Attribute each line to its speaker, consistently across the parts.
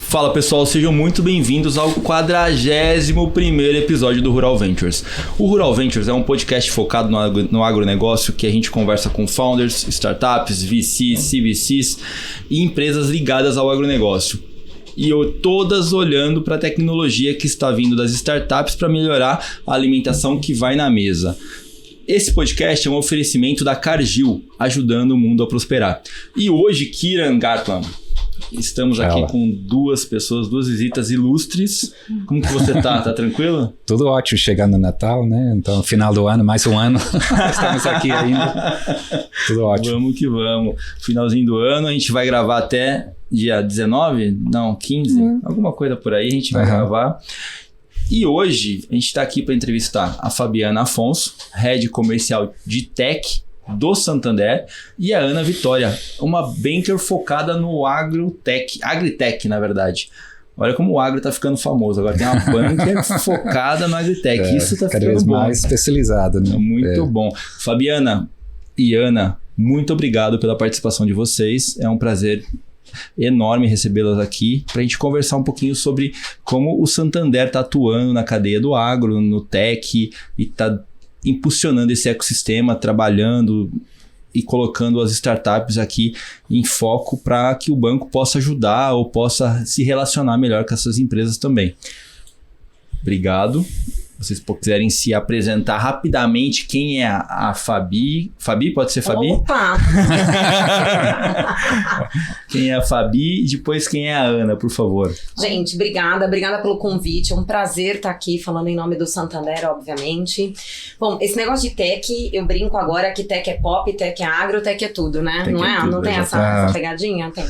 Speaker 1: Fala pessoal, sejam muito bem-vindos ao 41º episódio do Rural Ventures. O Rural Ventures é um podcast focado no agronegócio que a gente conversa com founders, startups, VCs, CVCs e empresas ligadas ao agronegócio. E todas olhando para a tecnologia que está vindo das startups para melhorar a alimentação que vai na mesa. Esse podcast é um oferecimento da Cargill, ajudando o mundo a prosperar. E hoje, Kiran Gatlam, estamos aqui com duas visitas ilustres. Como que você tá? Tá tranquilo?
Speaker 2: Tudo ótimo, chegando no Natal, né? Então, final do ano, mais um ano. Estamos aqui ainda. Tudo ótimo.
Speaker 1: Vamos que vamos. Finalzinho do ano, a gente vai gravar até dia 19? Não, 15? Alguma coisa por aí a gente vai gravar. E hoje a gente está aqui para entrevistar a Fabiana Afonso, Head Comercial de Tech do Santander, e a Ana Vitória, uma banker focada no agritech, na verdade. Olha como o agro está ficando famoso. Agora tem uma banker focada no agritech. Isso está ficando
Speaker 2: cada vez mais especializado, né?
Speaker 1: Muito bom. Fabiana e Ana, muito obrigado pela participação de vocês. É um prazer enorme recebê-las aqui para a gente conversar um pouquinho sobre como o Santander está atuando na cadeia do agro, no tech, e está impulsionando esse ecossistema, trabalhando e colocando as startups aqui em foco para que o banco possa ajudar ou possa se relacionar melhor com essas empresas também. Obrigado. Se vocês quiserem se apresentar rapidamente, quem é a Fabi? Fabi, pode ser Fabi?
Speaker 3: Opa!
Speaker 1: Quem é a Fabi e depois quem é a Ana, por favor.
Speaker 3: Gente, obrigada pelo convite. É um prazer estar aqui falando em nome do Santander, obviamente. Bom, esse negócio de tech, eu brinco agora que tech é pop, tech é agro, tech é tudo, né?
Speaker 1: Tech
Speaker 3: não
Speaker 1: é tudo,
Speaker 3: não tem essa pegadinha? Tem.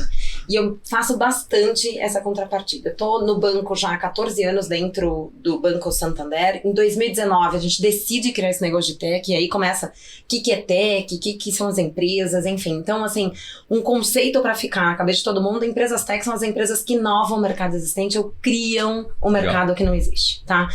Speaker 3: E eu faço bastante essa contrapartida. Eu tô no banco já há 14 anos dentro do Banco Santander. Em 2019, a gente decide criar esse negócio de tech, e aí começa o que é tech, o que são as empresas, enfim. Então, assim, um conceito para ficar na cabeça de todo mundo: empresas tech são as empresas que inovam o mercado existente ou criam o mercado que não existe, tá?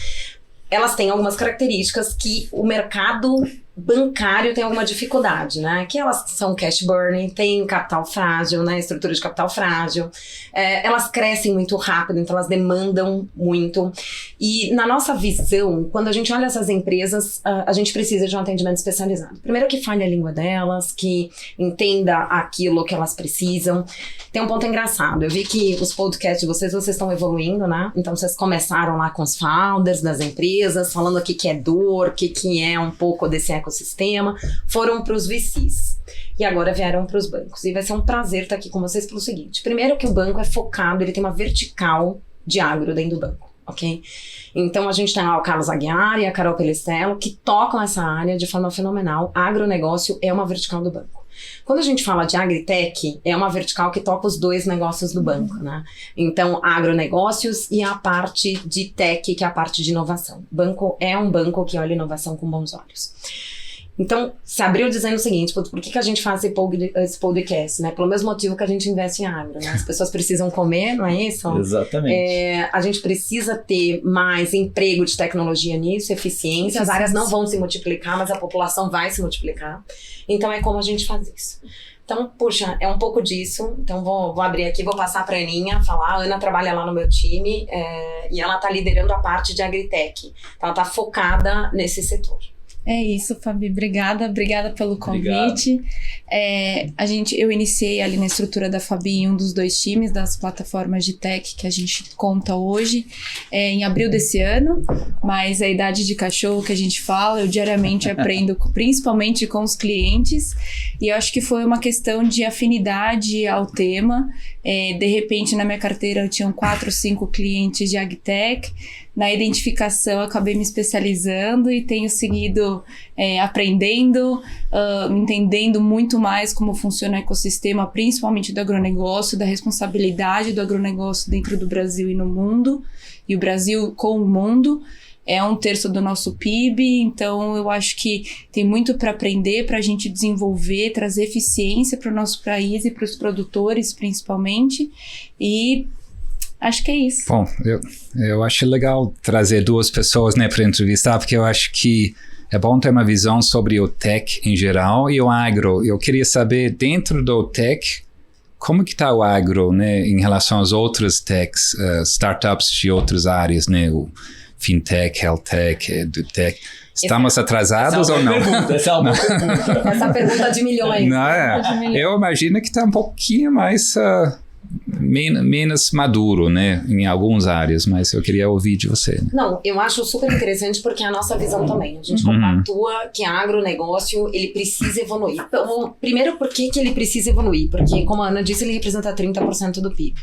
Speaker 3: Elas têm algumas características que o mercado bancário tem alguma dificuldade, né? Que elas são cash burn, tem capital frágil, né? Estrutura de capital frágil. Elas crescem muito rápido, então elas demandam muito. E na nossa visão, quando a gente olha essas empresas, a gente precisa de um atendimento especializado. Primeiro, que fale a língua delas, que entenda aquilo que elas precisam. Tem um ponto engraçado. Eu vi que os podcasts de vocês estão evoluindo, né? Então vocês começaram lá com os founders das empresas, falando o que é dor, o que é um pouco desse ecossistema, foram para os VCs e agora vieram para os bancos. E vai ser um prazer estar aqui com vocês pelo seguinte: primeiro, que o banco é focado, ele tem uma vertical de agro dentro do banco, ok? Então a gente tem lá o Carlos Aguiar e a Carol Pelistello, que tocam essa área de forma fenomenal. Agronegócio é uma vertical do banco. Quando a gente fala de agritech, é uma vertical que toca os dois negócios do banco, né? Então, agronegócios e a parte de tech, que é a parte de inovação. O banco é um banco que olha inovação com bons olhos. Então, se abriu dizendo o seguinte: por que a gente faz esse podcast, né? Pelo mesmo motivo que a gente investe em agro, né? As pessoas precisam comer, não é isso?
Speaker 1: Exatamente.
Speaker 3: A gente precisa ter mais emprego de tecnologia nisso, eficiência. As áreas não vão se multiplicar, mas a população vai se multiplicar. Então, é como a gente faz isso. Então, puxa, é um pouco disso. Então, vou abrir aqui, vou passar para a Aninha falar. A Ana trabalha lá no meu time e ela está liderando a parte de agritech. Então, ela está focada nesse setor.
Speaker 4: É isso, Fabi. Obrigada pelo convite. Eu iniciei ali na estrutura da Fabi em um dos dois times das plataformas de tech que a gente conta hoje, em abril desse ano, mas a idade de cachorro que a gente fala, eu diariamente aprendo principalmente com os clientes, e eu acho que foi uma questão de afinidade ao tema. De repente, na minha carteira eu tinha 4 ou 5 clientes de agtech. Na identificação, eu acabei me especializando e tenho seguido aprendendo, entendendo muito mais como funciona o ecossistema, principalmente do agronegócio, da responsabilidade do agronegócio dentro do Brasil e no mundo, e o Brasil com o mundo. É 1/3 do nosso PIB, então eu acho que tem muito para aprender, para a gente desenvolver, trazer eficiência para o nosso país e para os produtores, principalmente, e acho que é isso.
Speaker 2: Bom, eu acho legal trazer duas pessoas, né, para entrevistar, porque eu acho que é bom ter uma visão sobre o tech em geral e o agro. Eu queria saber, dentro do tech, como que está o agro, né, em relação às outras techs, startups de outras áreas, né, o fintech, health tech, edutech? Estamos atrasados ou não?
Speaker 1: Essa é uma pergunta.
Speaker 3: Essa pergunta de milhões.
Speaker 2: Não é? Eu imagino que está um pouquinho mais menos maduro, né, em algumas áreas, mas eu queria ouvir de você. Né?
Speaker 3: Não, eu acho super interessante porque é a nossa visão também. A gente compactua que agronegócio, ele precisa evoluir. Então, primeiro, por que ele precisa evoluir? Porque, como a Ana disse, ele representa 30% do PIB.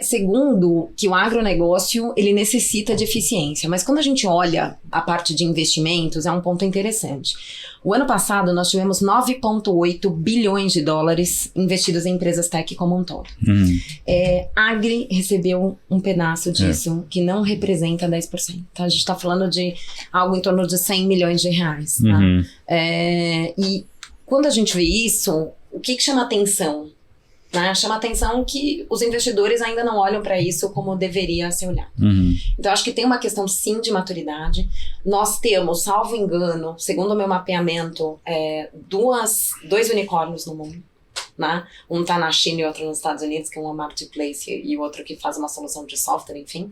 Speaker 3: Segundo, que o agronegócio, ele necessita de eficiência. Mas quando a gente olha a parte de investimentos, é um ponto interessante. O ano passado, nós tivemos 9,8 bilhões de dólares investidos em empresas tech como um todo. Agri recebeu um pedaço disso, que não representa 10%. Tá? A gente está falando de algo em torno de 100 milhões de reais. Tá? E quando a gente vê isso, o que chama atenção? Né? Chama atenção que os investidores ainda não olham para isso como deveria ser olhado. Então, acho que tem uma questão, sim, de maturidade. Nós temos, salvo engano, segundo o meu mapeamento, dois unicórnios no mundo. Né? Um está na China e outro nos Estados Unidos, que é uma marketplace, e o outro que faz uma solução de software, enfim.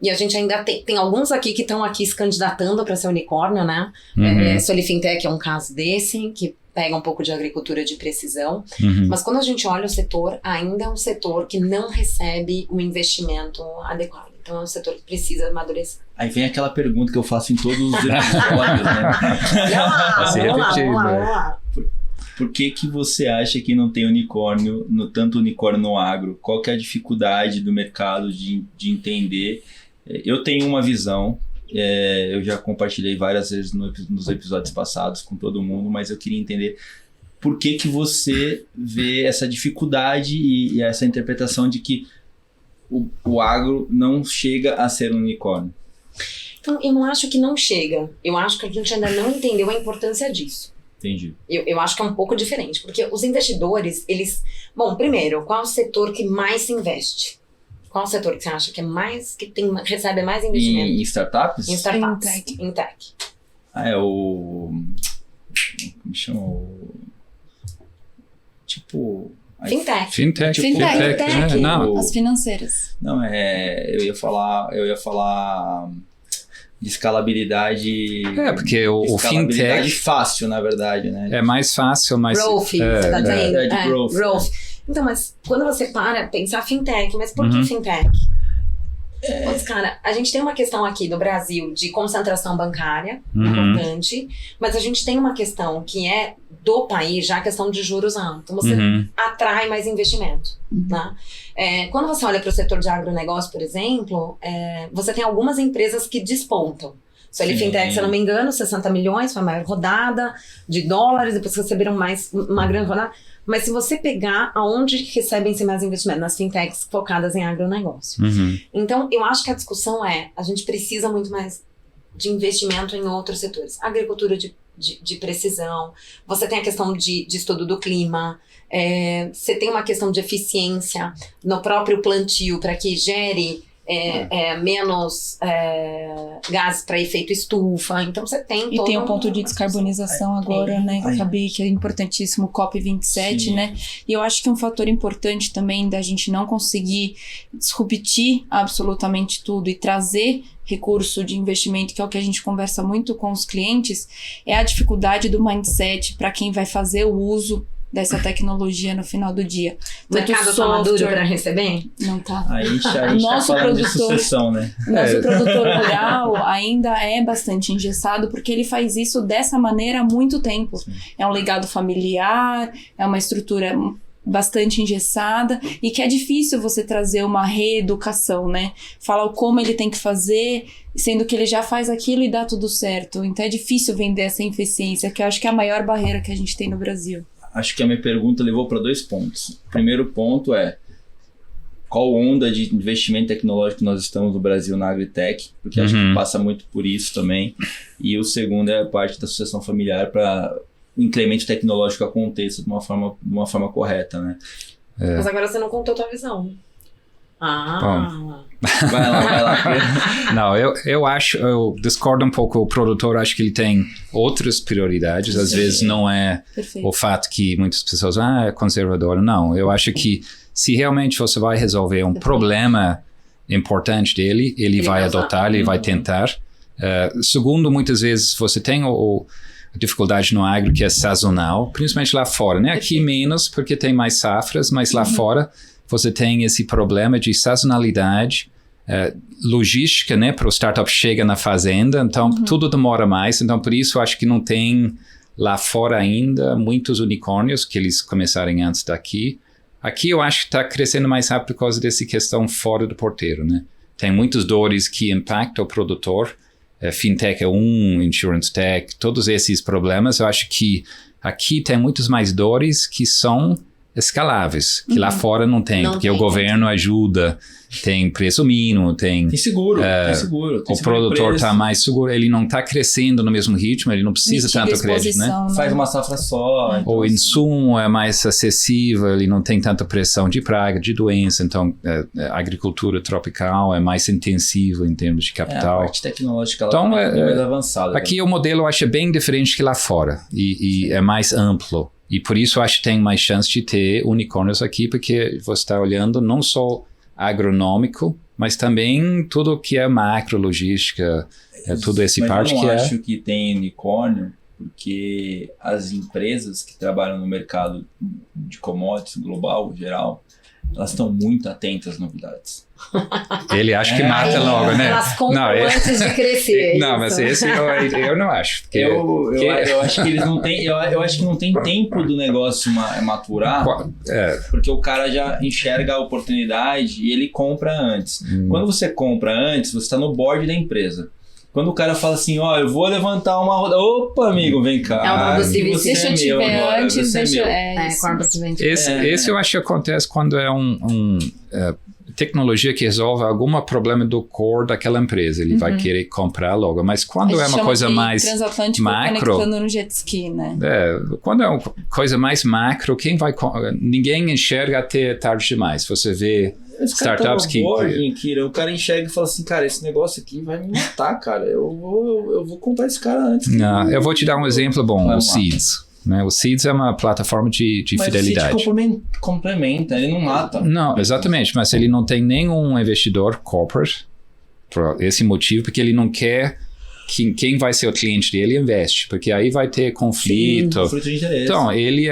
Speaker 3: E a gente ainda tem alguns aqui que estão aqui se candidatando para ser unicórnio, né? Solifintech é um caso desse, que pega um pouco de agricultura de precisão. Mas quando a gente olha o setor, ainda é um setor que não recebe o investimento adequado. Então é um setor que precisa amadurecer.
Speaker 1: Aí vem aquela pergunta que eu faço em todos os episódios, né?
Speaker 3: Vamos lá.
Speaker 1: Por que você acha que não tem unicórnio, tanto unicórnio no agro? Qual que é a dificuldade do mercado de entender? Eu tenho uma visão, eu já compartilhei várias vezes nos episódios passados com todo mundo, mas eu queria entender por que você vê essa dificuldade e essa interpretação de que o agro não chega a ser um unicórnio.
Speaker 3: Então, eu não acho que não chega. Eu acho que a gente ainda não entendeu a importância disso.
Speaker 1: Entendi.
Speaker 3: Eu acho que é um pouco diferente, porque os investidores, eles... Bom, primeiro, qual é o setor que mais se investe? Qual é o setor que você acha que é mais, recebe mais investimento?
Speaker 1: Em startups?
Speaker 3: Em startups. Em tech.
Speaker 1: É o... Como chama? Tipo...
Speaker 3: Fintech.
Speaker 2: Fintech. Não.
Speaker 4: As financeiras.
Speaker 1: Não, eu ia falar de escalabilidade.
Speaker 2: Porque o fintech
Speaker 1: fácil, na verdade, né?
Speaker 2: É mais fácil, mais
Speaker 3: growth, você tá dizendo?
Speaker 1: Growth.
Speaker 3: Então, mas quando você para pensar fintech, mas por que fintech? Mas, cara, a gente tem uma questão aqui no Brasil de concentração bancária, importante, mas a gente tem uma questão que é do país, já a questão de juros altos. Então, você atrai mais investimento. Né? Quando você olha para o setor de agronegócio, por exemplo, você tem algumas empresas que despontam. Solifintech, se eu não me engano, 60 milhões, foi a maior rodada de dólares, depois receberam uma grande rodada. Mas se você pegar aonde recebem-se mais investimento, nas fintechs focadas em agronegócio. Então, eu acho que a discussão a gente precisa muito mais de investimento em outros setores. Agricultura de precisão, você tem a questão de estudo do clima, você tem uma questão de eficiência no próprio plantio para que gere menos gases para efeito estufa. Então você tem
Speaker 4: e tem um ponto de descarbonização agora, né, Fabi, que é importantíssimo, o COP27, né? E eu acho que um fator importante também da gente não conseguir disruptir absolutamente tudo e trazer recurso de investimento, que é o que a gente conversa muito com os clientes, é a dificuldade do mindset para quem vai fazer o uso dessa tecnologia no final do dia.
Speaker 3: O mercado tá maduro para receber?
Speaker 4: Não tá.
Speaker 1: A gente tá falando de sucessão, né?
Speaker 4: O nosso produtor rural ainda é bastante engessado, porque ele faz isso dessa maneira há muito tempo. Sim. É um legado familiar, é uma estrutura bastante engessada e que é difícil você trazer uma reeducação, né? Falar como ele tem que fazer, sendo que ele já faz aquilo e dá tudo certo. Então é difícil vender essa eficiência, que eu acho que é a maior barreira que a gente tem no Brasil.
Speaker 1: Acho que a minha pergunta levou para 2 pontos. O primeiro ponto é qual onda de investimento tecnológico nós estamos no Brasil na agritech, porque acho que passa muito por isso também. E o segundo é a parte da sucessão familiar para o incremento tecnológico aconteça de uma forma correta, né?
Speaker 3: Mas agora você não contou a tua visão.
Speaker 1: Vai lá.
Speaker 2: Não, eu discordo um pouco. O produtor, acho que ele tem outras prioridades. Às vezes não é
Speaker 4: Perfeito.
Speaker 2: o fato que muitas pessoas, é conservador. Não, eu acho que se realmente você vai resolver um problema importante dele, ele vai adotar, ele vai tentar. Segundo, muitas vezes você tem a dificuldade no agro que é sazonal, principalmente lá fora, né? Aqui menos, porque tem mais safras, mas lá fora você tem esse problema de sazonalidade, logística, né? Para o startup chega na fazenda, então tudo demora mais. Então, por isso, eu acho que não tem lá fora ainda muitos unicórnios que eles começarem antes daqui. Aqui eu acho que está crescendo mais rápido por causa dessa questão fora do porteiro, né? Tem muitas dores que impactam o produtor. Fintech é insurance tech, todos esses problemas. Eu acho que aqui tem muitos mais dores que são escaláveis, que lá fora não tem, porque o governo ajuda, tem preço mínimo, tem
Speaker 1: seguro,
Speaker 2: o produtor está mais seguro, ele não está crescendo no mesmo ritmo, ele não precisa tanto crédito, né?
Speaker 1: Faz uma safra só. Então,
Speaker 2: o insumo é mais acessível, ele não tem tanta pressão de praga, de doença, então a agricultura tropical é mais intensiva em termos de capital.
Speaker 1: A parte tecnológica
Speaker 2: então,
Speaker 1: é mais avançada.
Speaker 2: Aqui o modelo eu acho bem diferente que lá fora e é mais amplo. E por isso eu acho que tem mais chance de ter unicórnios aqui, porque você está olhando não só agronômico, mas também tudo que é macro, logística, tudo essa parte que é...
Speaker 1: Eu não acho que tem unicórnio, porque as empresas que trabalham no mercado de commodities global, geral, elas estão muito atentas às novidades.
Speaker 2: Ele acha que mata logo, né?
Speaker 3: Elas compram antes de crescer.
Speaker 2: Não, mas esse eu não acho. Porque,
Speaker 1: eu acho que eles não têm. Eu acho que não tem tempo do negócio maturar, porque o cara já enxerga a oportunidade e ele compra antes. Quando você compra antes, você está no board da empresa. Quando o cara fala assim, eu vou levantar uma roda... Opa, amigo, vem cá.
Speaker 3: É uma possibilidade.
Speaker 4: Deixa eu te ver antes,
Speaker 2: Esse eu acho que acontece quando é tecnologia que resolve algum problema do core daquela empresa. Ele vai querer comprar logo. Mas quando é uma coisa mais macro...
Speaker 4: conectando no jet ski, né?
Speaker 2: Quando é uma coisa mais macro, ninguém enxerga até tarde demais. Você vê startups que...
Speaker 1: O cara enxerga e fala assim, cara, esse negócio aqui vai me matar, cara. Eu vou comprar esse cara antes.
Speaker 2: Não, eu vou te dar um exemplo bom, o Seeds. Né? O Seeds é uma plataforma de fidelidade.
Speaker 1: Mas o Seeds complementa, ele não mata.
Speaker 2: Não, exatamente, mas ele não tem nenhum investidor corporate por esse motivo, porque ele não quer que quem vai ser o cliente dele investe, porque aí vai ter conflito.
Speaker 1: Sim, conflito de interesse.
Speaker 2: Então, ele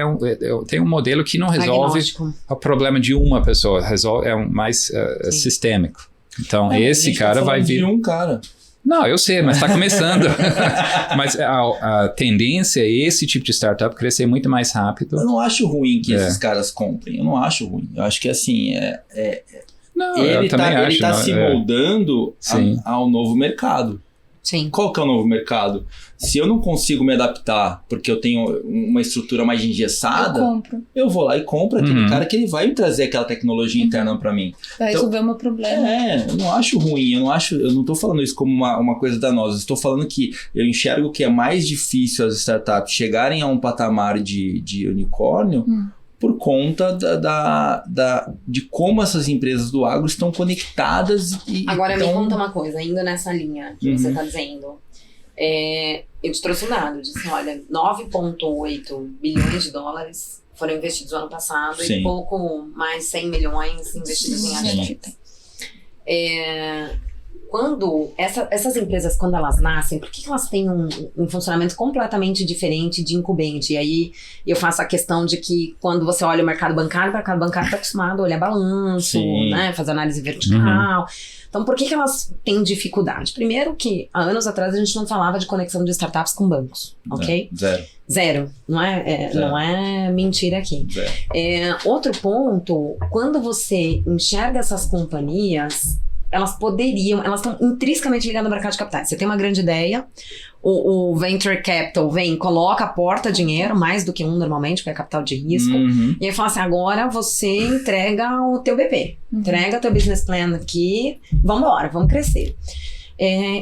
Speaker 2: tem um modelo que não resolve o problema de uma pessoa, é mais sistêmico. Então, esse cara vai vir...
Speaker 1: de um cara.
Speaker 2: Não, eu sei, mas está começando. Mas a tendência é esse tipo de startup crescer muito mais rápido.
Speaker 1: Eu não acho ruim que esses caras comprem. Eu não acho ruim. Eu acho que assim,
Speaker 2: não,
Speaker 1: ele está se moldando ao novo mercado.
Speaker 3: Sim.
Speaker 1: Qual que é o novo mercado? Se eu não consigo me adaptar porque eu tenho uma estrutura mais engessada, eu vou lá e compro aquele cara que ele vai me trazer aquela tecnologia interna para mim.
Speaker 4: Vai resolver o meu problema.
Speaker 1: Eu não acho ruim, eu não tô falando isso como uma coisa danosa, estou falando que eu enxergo que é mais difícil as startups chegarem a um patamar de unicórnio por conta de como essas empresas do agro estão conectadas.
Speaker 3: Agora me conta uma coisa, indo nessa linha que você está dizendo. Eu te trouxe um dado, disse, olha, 9,8 bilhões de dólares foram investidos no ano passado e pouco mais 100 milhões investidos em agricultura. Quando essas empresas, quando elas nascem, por que elas têm um funcionamento completamente diferente de incumbente? E aí eu faço a questão de que quando você olha o mercado bancário está acostumado a olhar balanço, né, fazer análise vertical. Então, por que elas têm dificuldade? Primeiro que, há anos atrás, a gente não falava de conexão de startups com bancos, ok? Zero. Não é mentira aqui. Outro ponto, quando você enxerga essas companhias, elas estão intrinsecamente ligadas ao mercado de capitais. Você tem uma grande ideia, o Venture Capital aporta dinheiro, mais do que normalmente, porque é capital de risco, e aí fala assim, agora você entrega o teu BP, entrega o teu business plan aqui, vamos crescer.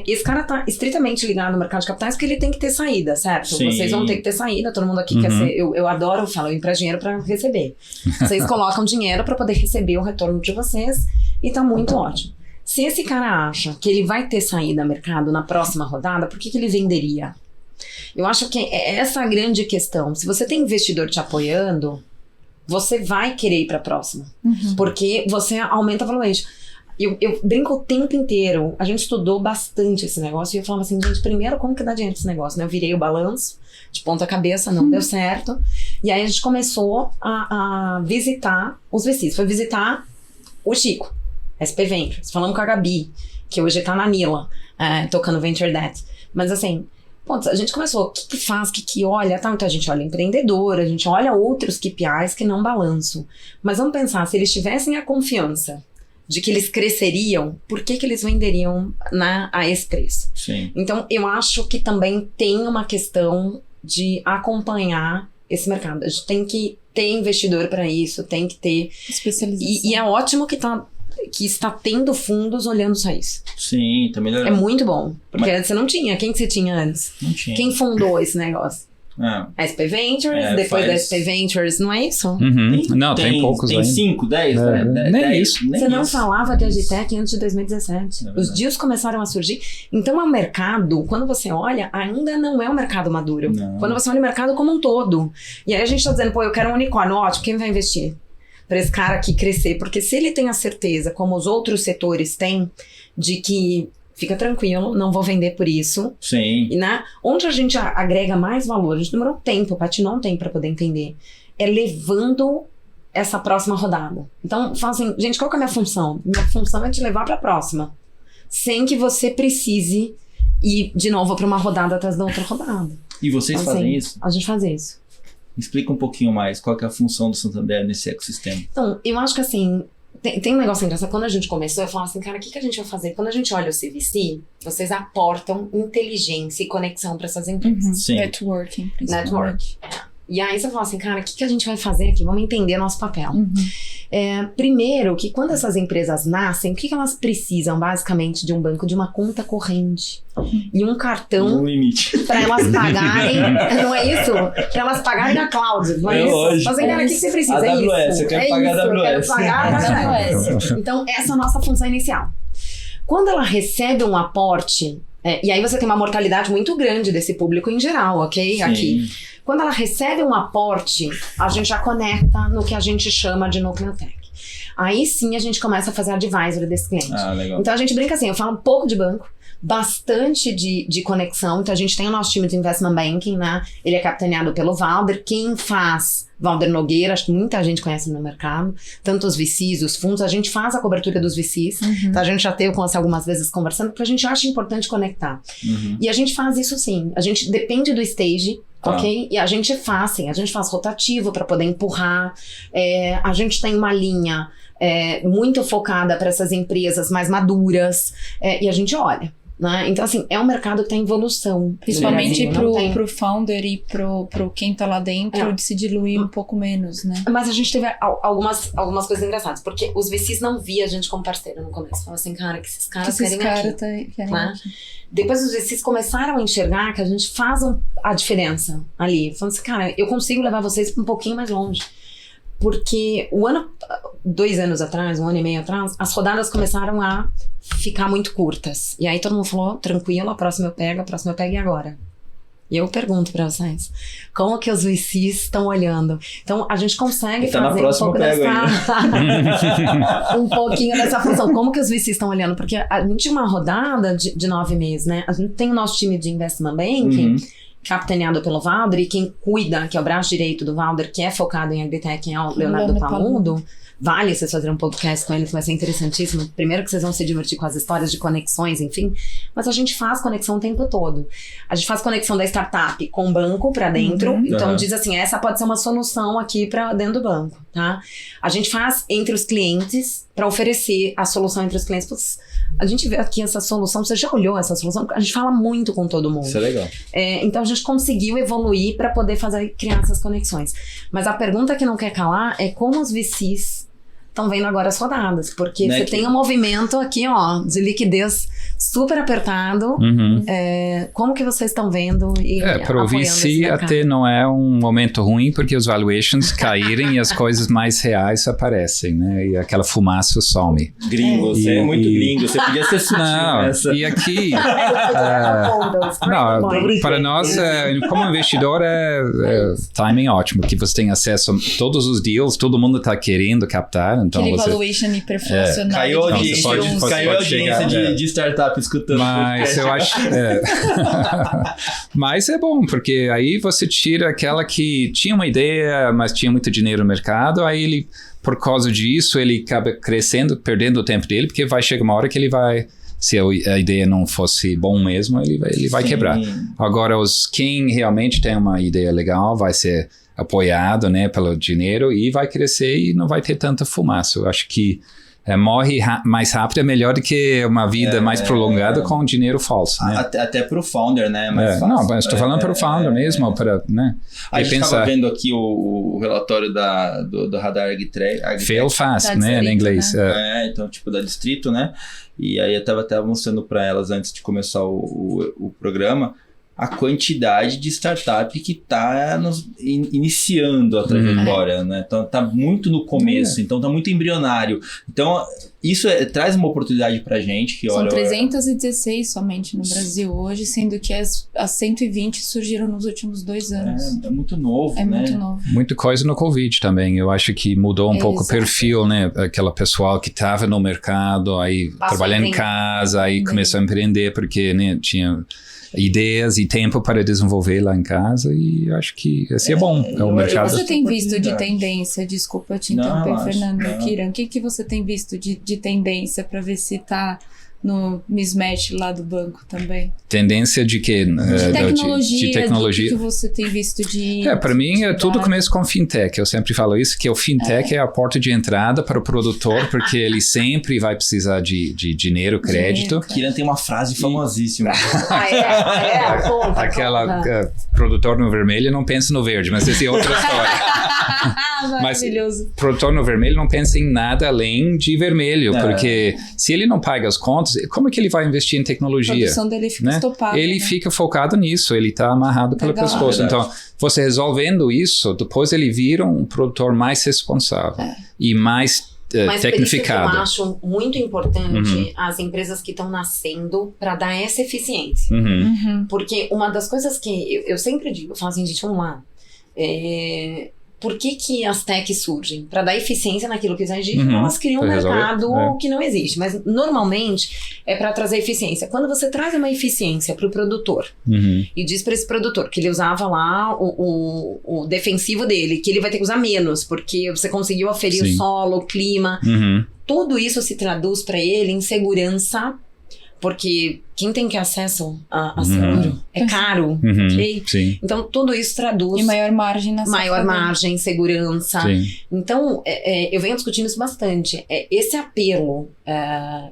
Speaker 3: Esse cara tá estritamente ligado no mercado de capitais porque ele tem que ter saída, certo? Vocês vão ter que ter saída, todo mundo aqui quer ser... Eu adoro, eu empresto dinheiro para receber. Vocês colocam dinheiro para poder receber o retorno de vocês. e tá muito ótimo. Se esse cara acha que ele vai ter saída do mercado na próxima rodada, por que ele venderia? Eu acho que é essa a grande questão. Se você tem investidor te apoiando, você vai querer ir para a próxima. Porque você aumenta a valuation. Eu brinco o tempo inteiro. A gente estudou bastante esse negócio e eu falava assim, gente, primeiro, como que dá dinheiro esse negócio? Né? Eu virei o balanço de ponta cabeça, não deu certo. E aí a gente começou a visitar os VCs. Foi visitar o Chico, SP Ventures. Falamos com a Gabi, que hoje tá na Nila, tocando Venture Debt. Mas assim, a gente começou, o que faz, o que olha, tá? Então a gente olha empreendedor, a gente olha outros KPIs que não balançam. Mas vamos pensar, se eles tivessem a confiança de que eles cresceriam, por que eles venderiam a esse preço?
Speaker 1: Sim.
Speaker 3: Então, eu acho que também tem uma questão de acompanhar esse mercado. A gente tem que ter investidor para isso, tem que ter...
Speaker 4: Especialização.
Speaker 3: E é ótimo que está tendo fundos olhando só isso.
Speaker 1: Sim, tá melhorando.
Speaker 3: É muito bom. Porque antes você não tinha. Quem que você tinha antes?
Speaker 1: Não tinha.
Speaker 3: Quem fundou esse negócio? A SP Ventures, depois da SP Ventures, não é isso?
Speaker 2: Não, tem poucos
Speaker 1: tem
Speaker 2: ainda.
Speaker 1: 5, 10, né?
Speaker 2: Nem
Speaker 1: 10,
Speaker 2: isso.
Speaker 1: nem
Speaker 3: Você não
Speaker 1: isso.
Speaker 3: falava de Agitec antes de 2017. Os deals começaram a surgir. Então, o mercado, quando você olha, ainda não é um mercado maduro.
Speaker 1: Não.
Speaker 3: Quando você olha o mercado como um todo. E aí a gente tá dizendo, pô, eu quero um unicórnio. Ótimo, quem vai investir? Para esse cara aqui crescer. Porque se ele tem a certeza, como os outros setores têm, de que fica tranquilo, não vou vender por isso.
Speaker 1: Sim.
Speaker 3: E, né? Onde a gente agrega mais valor, a gente demorou tempo, patinou um tempo para poder entender, é levando essa próxima rodada. Então, fala assim, gente, qual que é a minha função? Minha função é te levar para a próxima, sem que você precise ir de novo para uma rodada atrás da outra rodada.
Speaker 1: E vocês
Speaker 3: Então,
Speaker 1: fazem
Speaker 3: assim,
Speaker 1: isso?
Speaker 3: A gente faz isso.
Speaker 1: Explica um pouquinho mais qual que é a função do Santander nesse ecossistema.
Speaker 3: Então, eu acho que assim, tem um negócio engraçado. Quando a gente começou, eu falava assim, cara, o que a gente vai fazer? Quando a gente olha o CVC, vocês aportam inteligência e conexão para essas empresas.
Speaker 1: Sim.
Speaker 4: Networking, principalmente.
Speaker 3: Network. E aí você fala assim, cara, o que a gente vai fazer aqui? Vamos entender nosso papel. Primeiro, que quando essas empresas nascem, o que elas precisam, basicamente, de um banco? De uma conta corrente. E um cartão
Speaker 1: Um limite.
Speaker 3: para elas pagarem, não é isso? Para elas pagarem a cloud, não é
Speaker 1: É
Speaker 3: isso?
Speaker 1: lógico.
Speaker 3: Mas, cara, o que você precisa?
Speaker 1: AWS, eu quero pagar
Speaker 3: isso, eu quero
Speaker 1: AWS.
Speaker 3: pagar a AWS. Então, essa é a nossa função inicial. Quando ela recebe um aporte, e aí você tem uma mortalidade muito grande desse público em geral, ok?
Speaker 1: Sim.
Speaker 3: Aqui. Quando ela recebe um aporte, a gente já conecta no que a gente chama de Nucleotech. Aí sim a gente começa a fazer advisory desse cliente.
Speaker 1: Ah, legal.
Speaker 3: Então a gente brinca assim, eu falo um pouco de banco, bastante de conexão. Então a gente tem o nosso time de investment banking, né? Ele é capitaneado pelo Valder. Quem faz? Valder Nogueira, acho que muita gente conhece no mercado. Tanto os VCs, os fundos, a gente faz a cobertura dos VCs. Então a gente já teve com você algumas vezes conversando, porque a gente acha importante conectar. E a gente faz isso sim. A gente depende do stage, ok? E a gente faz sim. A gente faz rotativo para poder empurrar. A gente tem uma linha muito focada para essas empresas mais maduras. E a gente olha. Né? Então, assim, é um mercado que está em evolução.
Speaker 4: Principalmente
Speaker 3: Brasil,
Speaker 4: pro founder e pro quem tá lá dentro de se diluir um pouco menos, né?
Speaker 3: Mas a gente teve algumas coisas engraçadas, porque os VCs não via a gente como parceiro no começo. Falavam assim, cara, que esses caras querem aqui.
Speaker 4: Querem
Speaker 3: Né?
Speaker 4: aqui.
Speaker 3: Depois os VCs começaram a enxergar que a gente faz a diferença ali. Falando assim, cara, eu consigo levar vocês um pouquinho mais longe. Porque 2 anos atrás, 1 ano e meio atrás, as rodadas começaram a ficar muito curtas. E aí todo mundo falou, tranquilo, a próxima eu pego e agora? E eu pergunto pra vocês, como que os VCs estão olhando? Então, a gente consegue
Speaker 1: Tá na
Speaker 3: fazer
Speaker 1: próxima
Speaker 3: um pouco
Speaker 1: eu pego
Speaker 3: um pouquinho dessa função. Como que os VCs estão olhando? Porque a gente tinha uma rodada de 9 meses, né? A gente tem o nosso time de investment banking, capitaneado pelo Valder, e quem cuida, que é o braço direito do Valder, que é focado em agritech, é o Leonardo Paludo. Vale vocês fazerem um podcast com ele, que vai ser interessantíssimo. Primeiro que vocês vão se divertir com as histórias de conexões, enfim. Mas a gente faz conexão o tempo todo. A gente faz conexão da startup com o banco pra dentro. Então diz assim, essa pode ser uma solução aqui pra dentro do banco, tá? A gente faz entre os clientes pra oferecer a solução entre os clientes. Putz, a gente vê aqui essa solução, você já olhou essa solução? A gente fala muito com todo mundo.
Speaker 1: Isso é legal.
Speaker 3: Então a gente conseguiu evoluir pra poder criar essas conexões. Mas a pergunta que não quer calar é como os VCs estão vendo agora as rodadas, porque
Speaker 1: Né,
Speaker 3: você
Speaker 1: que-
Speaker 3: tem um movimento aqui, ó, de liquidez super apertado. Como que vocês estão vendo e
Speaker 2: Para o
Speaker 3: apoiando esse
Speaker 2: VC
Speaker 3: mercado?
Speaker 2: até não é um momento ruim, porque os valuations caírem e as coisas mais reais aparecem, né? E aquela fumaça some.
Speaker 1: Gringo, você é muito gringo. Você podia ser sutil
Speaker 2: Não,
Speaker 1: nessa.
Speaker 2: e aqui...
Speaker 3: Não,
Speaker 2: Não, para nós, como investidor, é timing ótimo, que você tem acesso a todos os deals, todo mundo está querendo captar, então
Speaker 4: Aquele
Speaker 2: você...
Speaker 4: valuation hiperflacionário.
Speaker 1: Caiu a
Speaker 2: Então,
Speaker 1: audiência,
Speaker 2: você pode
Speaker 1: caiu a audiência
Speaker 2: chegar,
Speaker 1: de startup escutando.
Speaker 2: Mas eu acho... Mas é bom, porque aí você tira aquela que tinha uma ideia, mas tinha muito dinheiro no mercado, aí ele, por causa disso, ele acaba crescendo, perdendo o tempo dele, porque vai chegar uma hora que ele vai... Se a ideia não fosse bom mesmo, ele vai quebrar. Agora, quem realmente tem uma ideia legal vai ser apoiado, né, pelo dinheiro e vai crescer e não vai ter tanta fumaça. Eu acho que morre mais rápido é melhor do que uma vida mais prolongada com dinheiro falso, né?
Speaker 1: Até pro founder, né? Mais fácil.
Speaker 2: Não, mas estou falando para o founder mesmo, para, né?
Speaker 1: A gente estava vendo aqui o relatório do Radar AgTech.
Speaker 2: Fail fast,
Speaker 4: Da
Speaker 2: né,
Speaker 4: Distrito,
Speaker 2: em inglês.
Speaker 4: né?
Speaker 1: Então, tipo, da Distrito, né? E aí eu estava até mostrando para elas antes de começar o programa a quantidade de startup que está iniciando a trajetória, né? Então tá muito no começo, então tá muito embrionário. Então isso traz uma oportunidade pra gente. Que,
Speaker 4: São
Speaker 1: olha,
Speaker 4: 316 somente no Brasil hoje, sendo que as 120 surgiram nos últimos 2 anos.
Speaker 1: É muito novo,
Speaker 4: É
Speaker 1: né?
Speaker 4: muito novo.
Speaker 2: Muita coisa no Covid também. Eu acho que mudou um pouco o perfil, né? Aquela pessoal que estava no mercado, aí trabalhando em casa, aí começou a empreender porque, né, tinha ideias e tempo para desenvolver lá em casa, e eu acho que esse é bom. É o mercado.
Speaker 4: O que você tem visto de tendência? Desculpa te interromper, Fernando.
Speaker 1: Não.
Speaker 4: Kiran, o que você tem visto de tendência para ver se tá no mismatch lá do banco também?
Speaker 2: Tendência de quê?
Speaker 4: De
Speaker 2: tecnologia.
Speaker 4: O que você tem visto de...
Speaker 2: Para mim, tudo começa com fintech. Eu sempre falo isso, que o fintech é a porta de entrada para o produtor, porque ele sempre vai precisar de dinheiro, crédito.
Speaker 1: Kiran tem uma frase famosíssima.
Speaker 2: Aquela produtor no vermelho não pensa no verde, mas essa é outra história.
Speaker 4: Maravilhoso.
Speaker 2: Mas produtor no vermelho não pensa em nada além de vermelho, porque se ele não paga as contas, como é que ele vai investir em tecnologia?
Speaker 4: A produção dele fica estopada.
Speaker 2: Ele fica focado nisso, ele está amarrado pelo pescoço. Então, você resolvendo isso, depois ele vira um produtor mais responsável e mais tecnificado.
Speaker 3: Mas por isso que eu acho muito importante as empresas que estão nascendo para dar essa eficiência. Porque uma das coisas que eu sempre digo, eu falo assim, gente, vamos lá. Por que as techs surgem? Para dar eficiência naquilo que existe, elas criam um mercado que não existe. Mas normalmente é para trazer eficiência. Quando você traz uma eficiência para o produtor e diz para esse produtor que ele usava lá o defensivo dele, que ele vai ter que usar menos, porque você conseguiu aferir o solo, o clima, tudo isso se traduz para ele em segurança. Porque quem tem que acesso a seguro é caro, ok?
Speaker 2: Sim.
Speaker 3: Então, tudo isso traduz...
Speaker 4: E maior margem na
Speaker 3: maior margem, segurança.
Speaker 2: Sim.
Speaker 3: Então, eu venho discutindo isso bastante. Esse apelo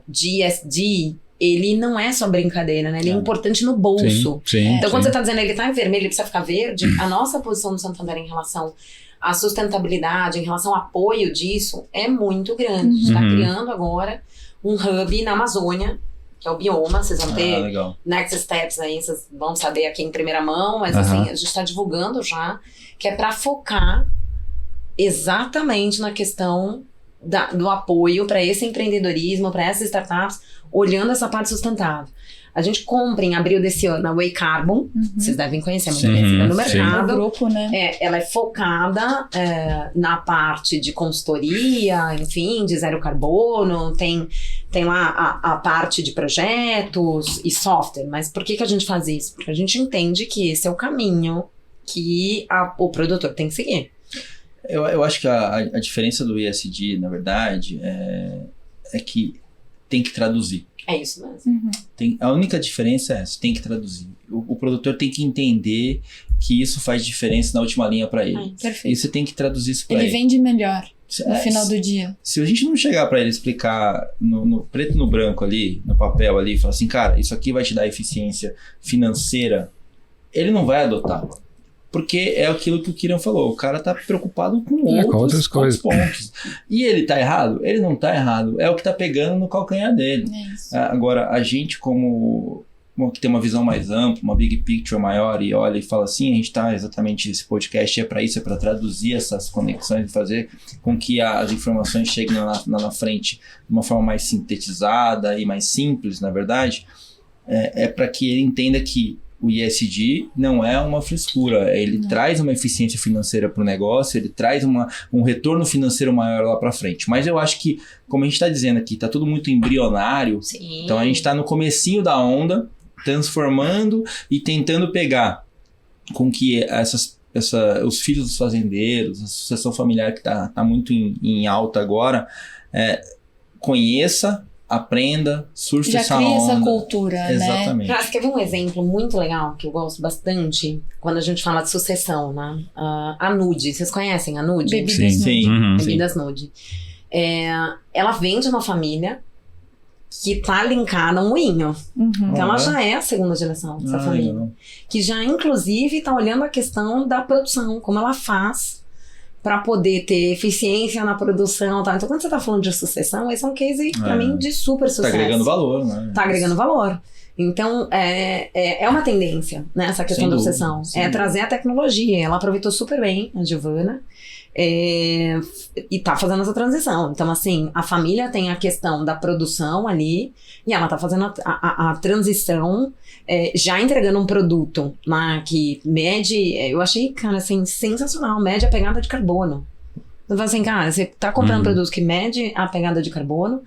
Speaker 3: de ESG, ele não é só brincadeira, né? Ele é importante no bolso.
Speaker 2: Sim.
Speaker 3: Então, quando você está dizendo que ele está em vermelho, ele precisa ficar verde, a nossa posição no Santander em relação à sustentabilidade, em relação ao apoio disso, é muito grande. A gente está criando agora um hub na Amazônia, que é o bioma, vocês vão ter next steps aí, vocês vão saber aqui em primeira mão, mas assim, a gente está divulgando já, que é para focar exatamente na questão do apoio para esse empreendedorismo, para essas startups, olhando essa parte sustentável. A gente compra em abril desse ano a Way Carbon, vocês devem conhecer, muito conhecida no mercado.
Speaker 4: O grupo, né?
Speaker 3: Ela é focada na parte de consultoria, enfim, de zero carbono, tem lá a parte de projetos e software. Mas por que a gente faz isso? Porque a gente entende que esse é o caminho que o produtor tem que seguir.
Speaker 1: Eu acho que a diferença do ESG, na verdade, é que tem que traduzir.
Speaker 3: É isso mesmo.
Speaker 1: A única diferença é essa, tem que traduzir. O produtor tem que entender que isso faz diferença na última linha para ele.
Speaker 4: Perfeito.
Speaker 1: E você tem que traduzir isso para ele.
Speaker 4: Ele vende melhor no final do dia.
Speaker 1: Se a gente não chegar para ele explicar no preto no branco ali, no papel ali, falar assim, cara, isso aqui vai te dar eficiência financeira, ele não vai adotar. porque é aquilo que o Kyrian falou, o cara tá preocupado com outras coisas. Pontos. E ele tá errado? Ele não tá errado, é o que tá pegando no calcanhar dele. Agora, a gente como que tem uma visão mais ampla, uma big picture maior e olha e fala assim, a gente tá exatamente, esse podcast é para isso, é para traduzir essas conexões e fazer com que as informações cheguem na frente de uma forma mais sintetizada e mais simples, na verdade, é para que ele entenda que o ESG não é uma frescura, ele traz uma eficiência financeira para o negócio, ele traz um retorno financeiro maior lá para frente. Mas eu acho que, como a gente está dizendo aqui, está tudo muito embrionário, então a gente está no comecinho da onda, transformando e tentando pegar com que os filhos dos fazendeiros, a sucessão familiar que está muito em alta agora, conheça, aprenda, surfe essa onda. Já cria
Speaker 4: essa cultura,
Speaker 1: exatamente.
Speaker 3: Né? Quer ver um exemplo muito legal que eu gosto bastante? Quando a gente fala de sucessão, né? A Nude, vocês conhecem a Nude?
Speaker 4: Bebidas
Speaker 1: Nude.
Speaker 2: Uhum.
Speaker 3: Bebidas Nude. Ela vem de uma família que tá linkada a um moinho. Então ela já é a segunda geração dessa família.
Speaker 1: Não.
Speaker 3: Que já, inclusive, tá olhando a questão da produção, como ela faz para poder ter eficiência na produção. Tá? Então, quando você tá falando de sucessão, esse é um case, pra mim, de super sucesso.
Speaker 1: Tá agregando valor, né?
Speaker 3: Tá agregando valor. Então, é uma tendência, né, essa questão da sucessão. Trazer a tecnologia. Ela aproveitou super bem, a Giovana, e tá fazendo essa transição. Então, assim, a família tem a questão da produção ali, e ela tá fazendo a transição, já entregando um produto, né, que mede, eu achei, cara, assim, sensacional, mede a pegada de carbono. Então, assim, cara, você tá comprando um produto que mede a pegada de carbono,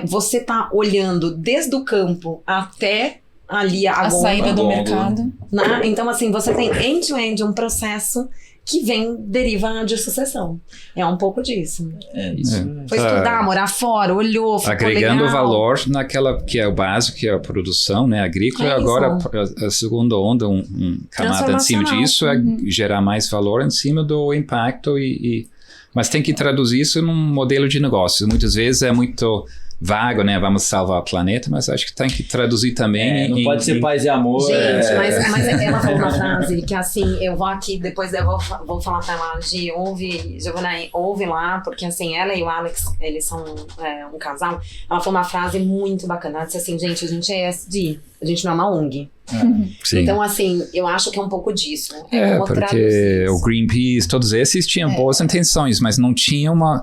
Speaker 3: você tá olhando desde o campo até ali a
Speaker 4: saída do mercado.
Speaker 3: Né? Então, assim, você tem end-to-end um processo que deriva de sucessão. É um pouco disso.
Speaker 1: Isso.
Speaker 3: Foi estudar, morar fora, olhou, ficou
Speaker 2: agregando
Speaker 3: legal.
Speaker 2: valor naquela que é o básico, que é a produção, né, agrícola. Agora, a segunda onda, camada em cima disso, é gerar mais valor em cima do impacto mas tem que traduzir isso num modelo de negócio. Muitas vezes é muito vago, né? Vamos salvar o planeta, mas acho que tem que traduzir também.
Speaker 1: Não pode ser paz e amor.
Speaker 3: Gente, mas ela falou uma frase que assim, eu vou aqui, depois eu vou falar pra ela, Giovana, ouve lá, porque assim, ela e o Alex, eles são um casal. Ela falou uma frase muito bacana. Ela disse assim, gente, a gente é ESG, a gente não é uma ONG. Então, assim, eu acho que é um pouco disso.
Speaker 2: Porque o Greenpeace, todos esses tinham boas intenções, mas não tinha um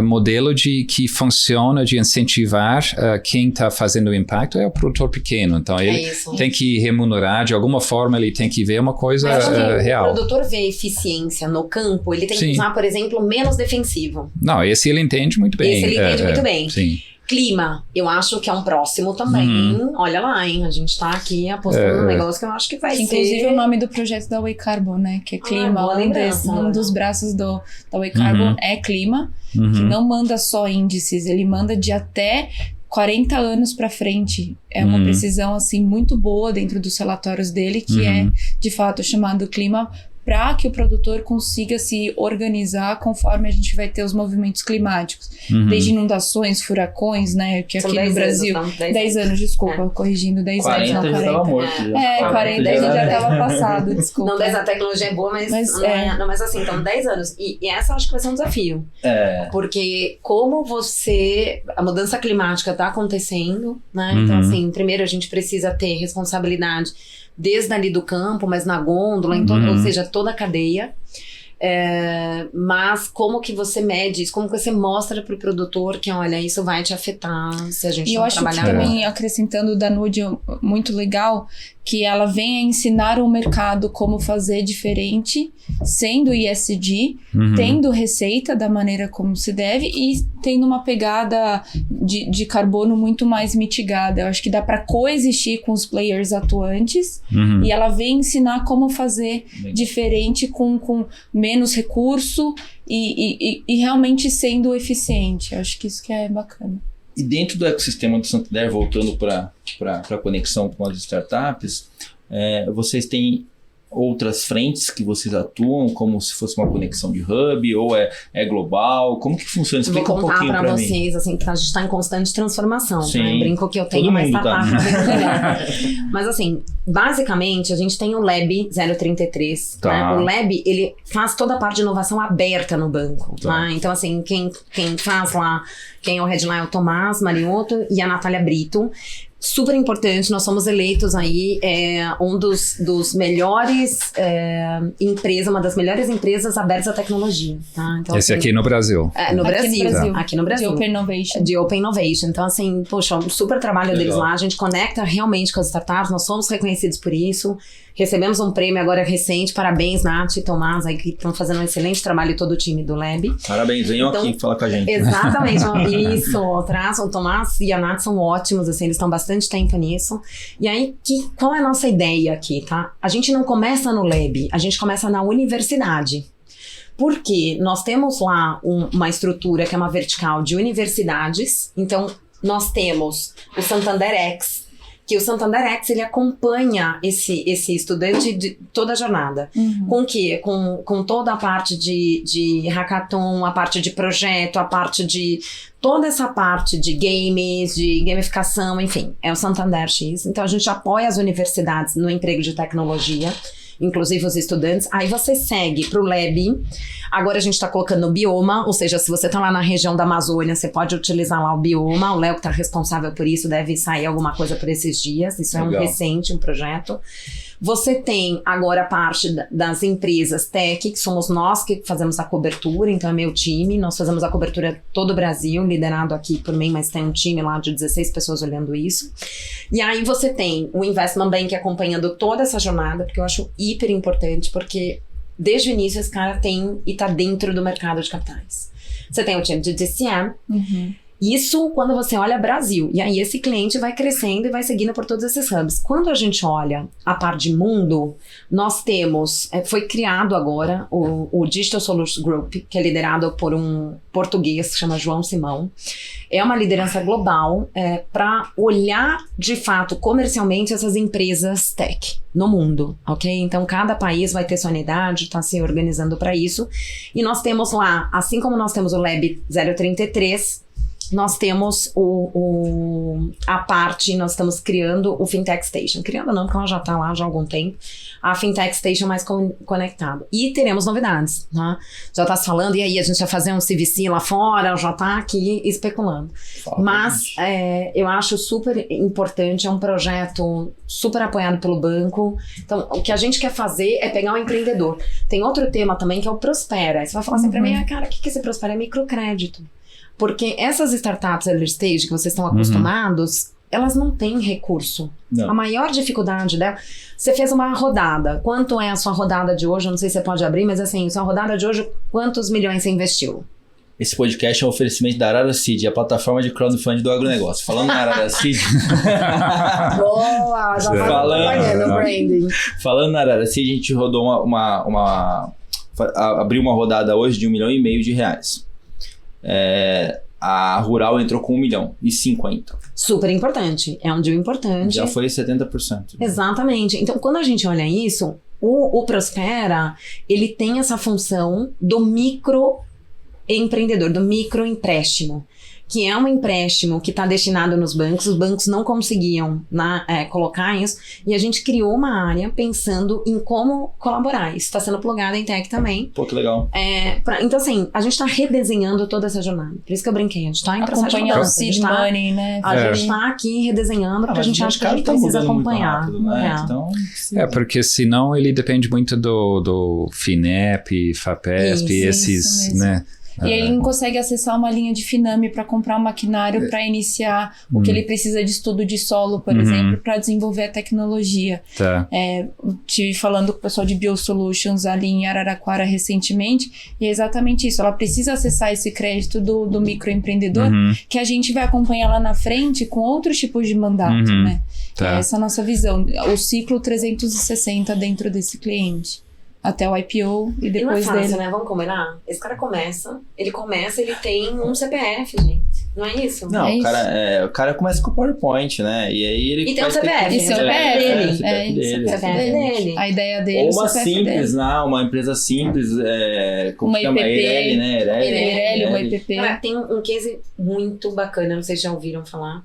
Speaker 2: modelo que funciona de incentivar quem está fazendo o impacto é o produtor pequeno. Então, ele tem que remunerar, de alguma forma, ele tem que ver uma coisa real.
Speaker 3: O produtor vê eficiência no campo, ele tem que usar, por exemplo, menos defensivo.
Speaker 2: Não, esse ele entende muito bem.
Speaker 3: Esse ele entende muito bem.
Speaker 2: Sim.
Speaker 3: Clima, eu acho que é um próximo também. Olha lá, hein? A gente tá aqui apostando num negócio que eu acho que vai ser...
Speaker 4: Inclusive o nome do projeto da Way Carbon, né? Que é Clima. Um dos braços da Way Carbon é Clima, que não manda só índices, ele manda de até 40 anos para frente. É uma precisão, assim, muito boa dentro dos relatórios dele, que é, de fato, chamado Clima, para que o produtor consiga se organizar conforme a gente vai ter os movimentos climáticos. Desde inundações, furacões, né? Que aqui no Brasil... 10 anos, desculpa, corrigindo, 10 anos, não 40. 40 já estava passado, desculpa.
Speaker 3: Não, 10 a tecnologia é boa, mas assim, então 10 anos. E essa eu acho que vai ser um desafio. Porque como a mudança climática está acontecendo, né? Então, assim, primeiro a gente precisa ter responsabilidade desde ali do campo, mas na gôndola, ou seja, toda a cadeia. Mas como que você mede isso? Como que você mostra para o produtor que, olha, isso vai te afetar se a gente não trabalhar?
Speaker 4: E eu acho que também, acrescentando da Nude, muito legal, que ela vem a ensinar o mercado como fazer diferente, sendo ESG, tendo receita da maneira como se deve e tendo uma pegada de carbono muito mais mitigada. Eu acho que dá para coexistir com os players atuantes e ela vem ensinar como fazer diferente com menos recurso e realmente sendo eficiente. Eu acho que isso que é bacana.
Speaker 1: E dentro do ecossistema do Santander, voltando para a conexão com as startups, vocês têm outras frentes que vocês atuam, como se fosse uma conexão de hub, ou é global? Como que funciona? Explica um pouquinho pra mim.
Speaker 3: Vou contar pra vocês, assim, que a gente tá em constante transformação.
Speaker 1: Sim.
Speaker 3: Né? Brinco que eu tenho uma startup. Mas assim, basicamente, a gente tem o Lab 033.
Speaker 1: Tá.
Speaker 3: Né? O Lab, ele faz toda a parte de inovação aberta no banco.
Speaker 1: Tá.
Speaker 3: Né? Então, assim, quem faz lá, quem é o headline é o Tomás Mariotto e a Natália Brito. Super importante, nós somos eleitos aí um dos melhores empresas, uma das melhores empresas abertas à tecnologia. Tá? Então,
Speaker 2: Esse
Speaker 3: assim,
Speaker 2: aqui no Brasil.
Speaker 3: Aqui no Brasil.
Speaker 4: De Open Innovation.
Speaker 3: De Open Innovation. Então, assim, poxa, um super trabalho
Speaker 1: Legal.
Speaker 3: deles lá. A gente conecta realmente com as startups, nós somos reconhecidos por isso. Recebemos um prêmio agora recente. Parabéns, Nath e Tomás, aí, que estão fazendo um excelente trabalho e todo o time do Lab.
Speaker 1: Parabéns, venham aqui falar com a gente.
Speaker 3: Exatamente, isso. O Tomás e a Nath são ótimos, assim, eles estão bastante tempo nisso. E aí, qual é a nossa ideia aqui, tá? A gente não começa no Lab, a gente começa na universidade. Porque nós temos lá uma estrutura que é uma vertical de universidades. Então, nós temos o Santander X, que o Santander X, ele acompanha esse estudante de toda a jornada. Com o quê? Com toda a parte de hackathon, a parte de projeto, a parte de... Toda essa parte de games, de gamificação, enfim, é o Santander X. Então, a gente apoia as universidades no emprego de tecnologia, inclusive os estudantes. Aí você segue para o Lab. Agora a gente está colocando o bioma, ou seja, se você está lá na região da Amazônia, você pode utilizar lá o bioma. O Léo, que está responsável por isso, deve sair alguma coisa por esses dias. Isso
Speaker 1: Legal.
Speaker 3: É um recente, um projeto. Você tem agora a parte das empresas tech, que somos nós que fazemos a cobertura, então é meu time. Nós fazemos a cobertura todo o Brasil, liderado aqui por mim, mas tem um time lá de 16 pessoas olhando isso. E aí você tem o Investment Bank acompanhando toda essa jornada, porque eu acho hiper importante, porque desde o início esse cara tem e tá dentro do mercado de capitais. Você tem o time de DCM. Isso quando você olha Brasil. E aí esse cliente vai crescendo e vai seguindo por todos esses hubs. Quando a gente olha a parte de mundo, nós temos... foi criado agora o Digital Solutions Group, que é liderado por um português que chama João Simão. É uma liderança global para olhar, de fato, comercialmente essas empresas tech no mundo, ok? Então, cada país vai ter sua unidade, está se organizando para isso. E nós temos lá, assim como nós temos o Lab 033... nós temos a parte, nós estamos criando o Fintech Station. Criando não, porque ela já está lá já há algum tempo. A Fintech Station mais conectado. E teremos novidades, né? Já está se falando, e aí a gente vai fazer um CVC lá fora, já está aqui especulando. Mas eu acho super importante, é um projeto super apoiado pelo banco. Então, o que a gente quer fazer é pegar o empreendedor. Tem outro tema também que é o Prospera. Aí você vai falar assim para mim, cara, o que é esse Prospera? É microcrédito. Porque essas startups early stage que vocês estão acostumados, elas não têm recurso.
Speaker 1: Não.
Speaker 3: A maior dificuldade dela... Você fez uma rodada. Quanto é a sua rodada de hoje? Eu não sei se você pode abrir, mas assim, sua rodada de hoje, quantos milhões você investiu?
Speaker 1: Esse podcast é um oferecimento da Arara Seed, a plataforma de crowdfunding do agronegócio. Falando na Arara Seed...
Speaker 3: Boa! Já tá acompanhando o branding.
Speaker 1: Falando na Arara Seed, a gente rodou abriu uma rodada hoje de R$1,5 milhão. A Rural entrou com 1,50 milhão.
Speaker 3: Super importante. É um deal importante.
Speaker 1: Já foi 70%.
Speaker 3: Exatamente. Então, quando a gente olha isso, o Prospera, ele tem essa função do microempreendedor, do microempréstimo, que é um empréstimo que está destinado nos bancos. Os bancos não conseguiam colocar isso, e a gente criou uma área pensando em como colaborar. Isso está sendo plugado em tech também.
Speaker 1: Pô, que legal.
Speaker 3: Então, assim, a gente está redesenhando toda essa jornada. Por isso que eu brinquei. A gente está em processo de mudança.
Speaker 4: Seed money, né?
Speaker 3: A gente está aqui redesenhando, porque a gente acha que a gente precisa acompanhar.
Speaker 1: Rápido, né? Então,
Speaker 2: porque senão ele depende muito do FINEP, FAPESP, esses, né?
Speaker 4: E ele não consegue acessar uma linha de Finame para comprar um maquinário para iniciar o que ele precisa de estudo de solo, por exemplo, para desenvolver a tecnologia.
Speaker 2: Tá.
Speaker 4: Tive falando com o pessoal de BioSolutions ali em Araraquara recentemente, e é exatamente isso. Ela precisa acessar esse crédito do microempreendedor, que a gente vai acompanhar lá na frente com outros tipos de mandato, né?
Speaker 2: Tá.
Speaker 4: Essa é a nossa visão. O ciclo 360 dentro desse cliente. Até o IPO e depois
Speaker 3: não é fácil,
Speaker 4: dele.
Speaker 3: né? Vamos combinar? Esse cara começa, ele tem um CPF, gente. Não é isso?
Speaker 1: Não,
Speaker 4: É
Speaker 1: o cara começa com o PowerPoint, né? E aí ele
Speaker 3: E tem o
Speaker 1: vai ter
Speaker 3: CPF.
Speaker 1: que-
Speaker 4: E seu CPF
Speaker 3: dele.
Speaker 4: dele.
Speaker 3: CPF dele.
Speaker 4: A ideia dele
Speaker 1: Ou
Speaker 4: é o
Speaker 1: uma
Speaker 4: CPF
Speaker 1: simples,
Speaker 4: dele.
Speaker 1: uma empresa simples, como
Speaker 4: Uma
Speaker 1: que chama?
Speaker 4: IPP.
Speaker 1: Eireli, né?
Speaker 4: Eireli, uma IPP.
Speaker 3: Cara, tem um case muito bacana, não sei se já ouviram falar,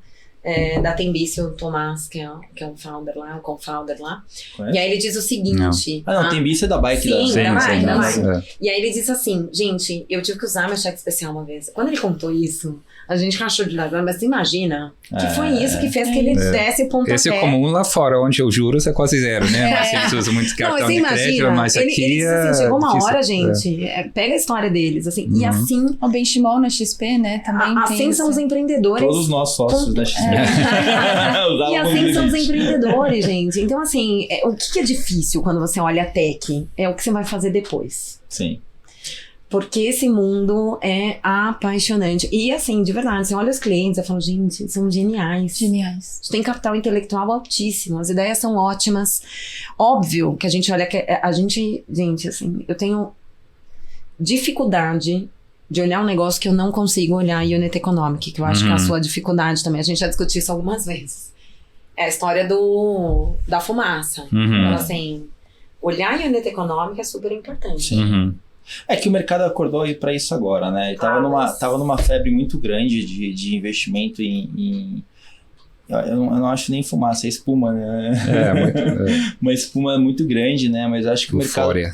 Speaker 3: da Tembice, o Tomás, que é um founder lá, um co-founder lá.
Speaker 1: Conhece?
Speaker 3: E aí ele diz o seguinte...
Speaker 1: Ah, não, tem bicha da bike
Speaker 3: Sim,
Speaker 1: da...
Speaker 3: sim, da
Speaker 2: mas,
Speaker 3: bike. E aí ele disse assim, gente, eu tive que usar meu cheque especial uma vez. Quando ele contou isso, a gente rachou de lado, mas você imagina que foi isso que fez que ele desse o pontapé.
Speaker 2: Esse é comum lá fora, onde os juros é quase zero, né? Mas eles usam muito cartão de crédito, mas
Speaker 3: ele
Speaker 2: aqui
Speaker 3: disse assim, chegou uma hora,
Speaker 2: difícil.
Speaker 3: gente, pega a história deles, assim, e assim...
Speaker 4: O benchmark na XP, né? Também tem
Speaker 3: Assim são os
Speaker 4: essa-
Speaker 3: empreendedores.
Speaker 1: Todos nós sócios da XP.
Speaker 3: E assim são os empreendedores, gente. Então, assim, o que é difícil quando você olha a tech? É o que você vai fazer depois.
Speaker 1: Sim.
Speaker 3: Porque esse mundo é apaixonante. E, assim, de verdade, você olha os clientes e fala, gente, são geniais.
Speaker 4: Geniais.
Speaker 3: Tem capital intelectual altíssimo, as ideias são ótimas. Óbvio que a gente olha que a gente, assim, eu tenho dificuldade de olhar um negócio que eu não consigo olhar em unit economic, que eu acho que é a sua dificuldade também. A gente já discutiu isso algumas vezes. É a história da fumaça. Então, assim, olhar em unit economic é super importante.
Speaker 1: É que o mercado acordou aí pra isso agora, né? Ele tava numa febre muito grande de investimento em eu não acho nem fumaça, é espuma, né? Uma espuma muito grande, né? Mas acho que
Speaker 2: Eufória.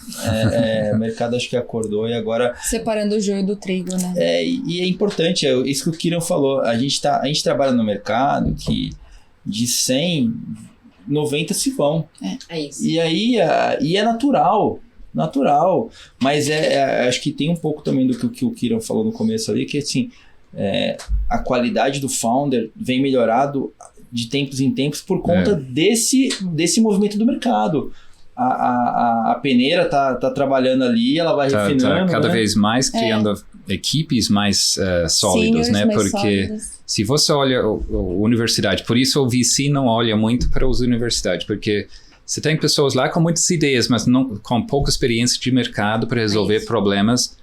Speaker 1: o mercado acho que acordou e agora...
Speaker 4: Separando o joio do trigo, né?
Speaker 1: E é importante, isso que o Kieran falou, a gente trabalha no mercado que de 100, 90 se vão.
Speaker 3: É isso.
Speaker 1: E aí, é natural, mas acho que tem um pouco também do que o Kieran falou no começo ali, que assim, a qualidade do founder vem melhorado de tempos em tempos por conta desse movimento do mercado. A peneira tá trabalhando ali, ela vai refinando.
Speaker 2: Cada
Speaker 1: né?
Speaker 2: vez mais criando equipes mais sólidas,
Speaker 4: Seniors
Speaker 2: né?
Speaker 4: mais
Speaker 2: Porque
Speaker 4: sólidos.
Speaker 2: se você olha a universidade, por isso o VC não olha muito para as universidades, porque você tem pessoas lá com muitas ideias, mas com pouca experiência de mercado para resolver problemas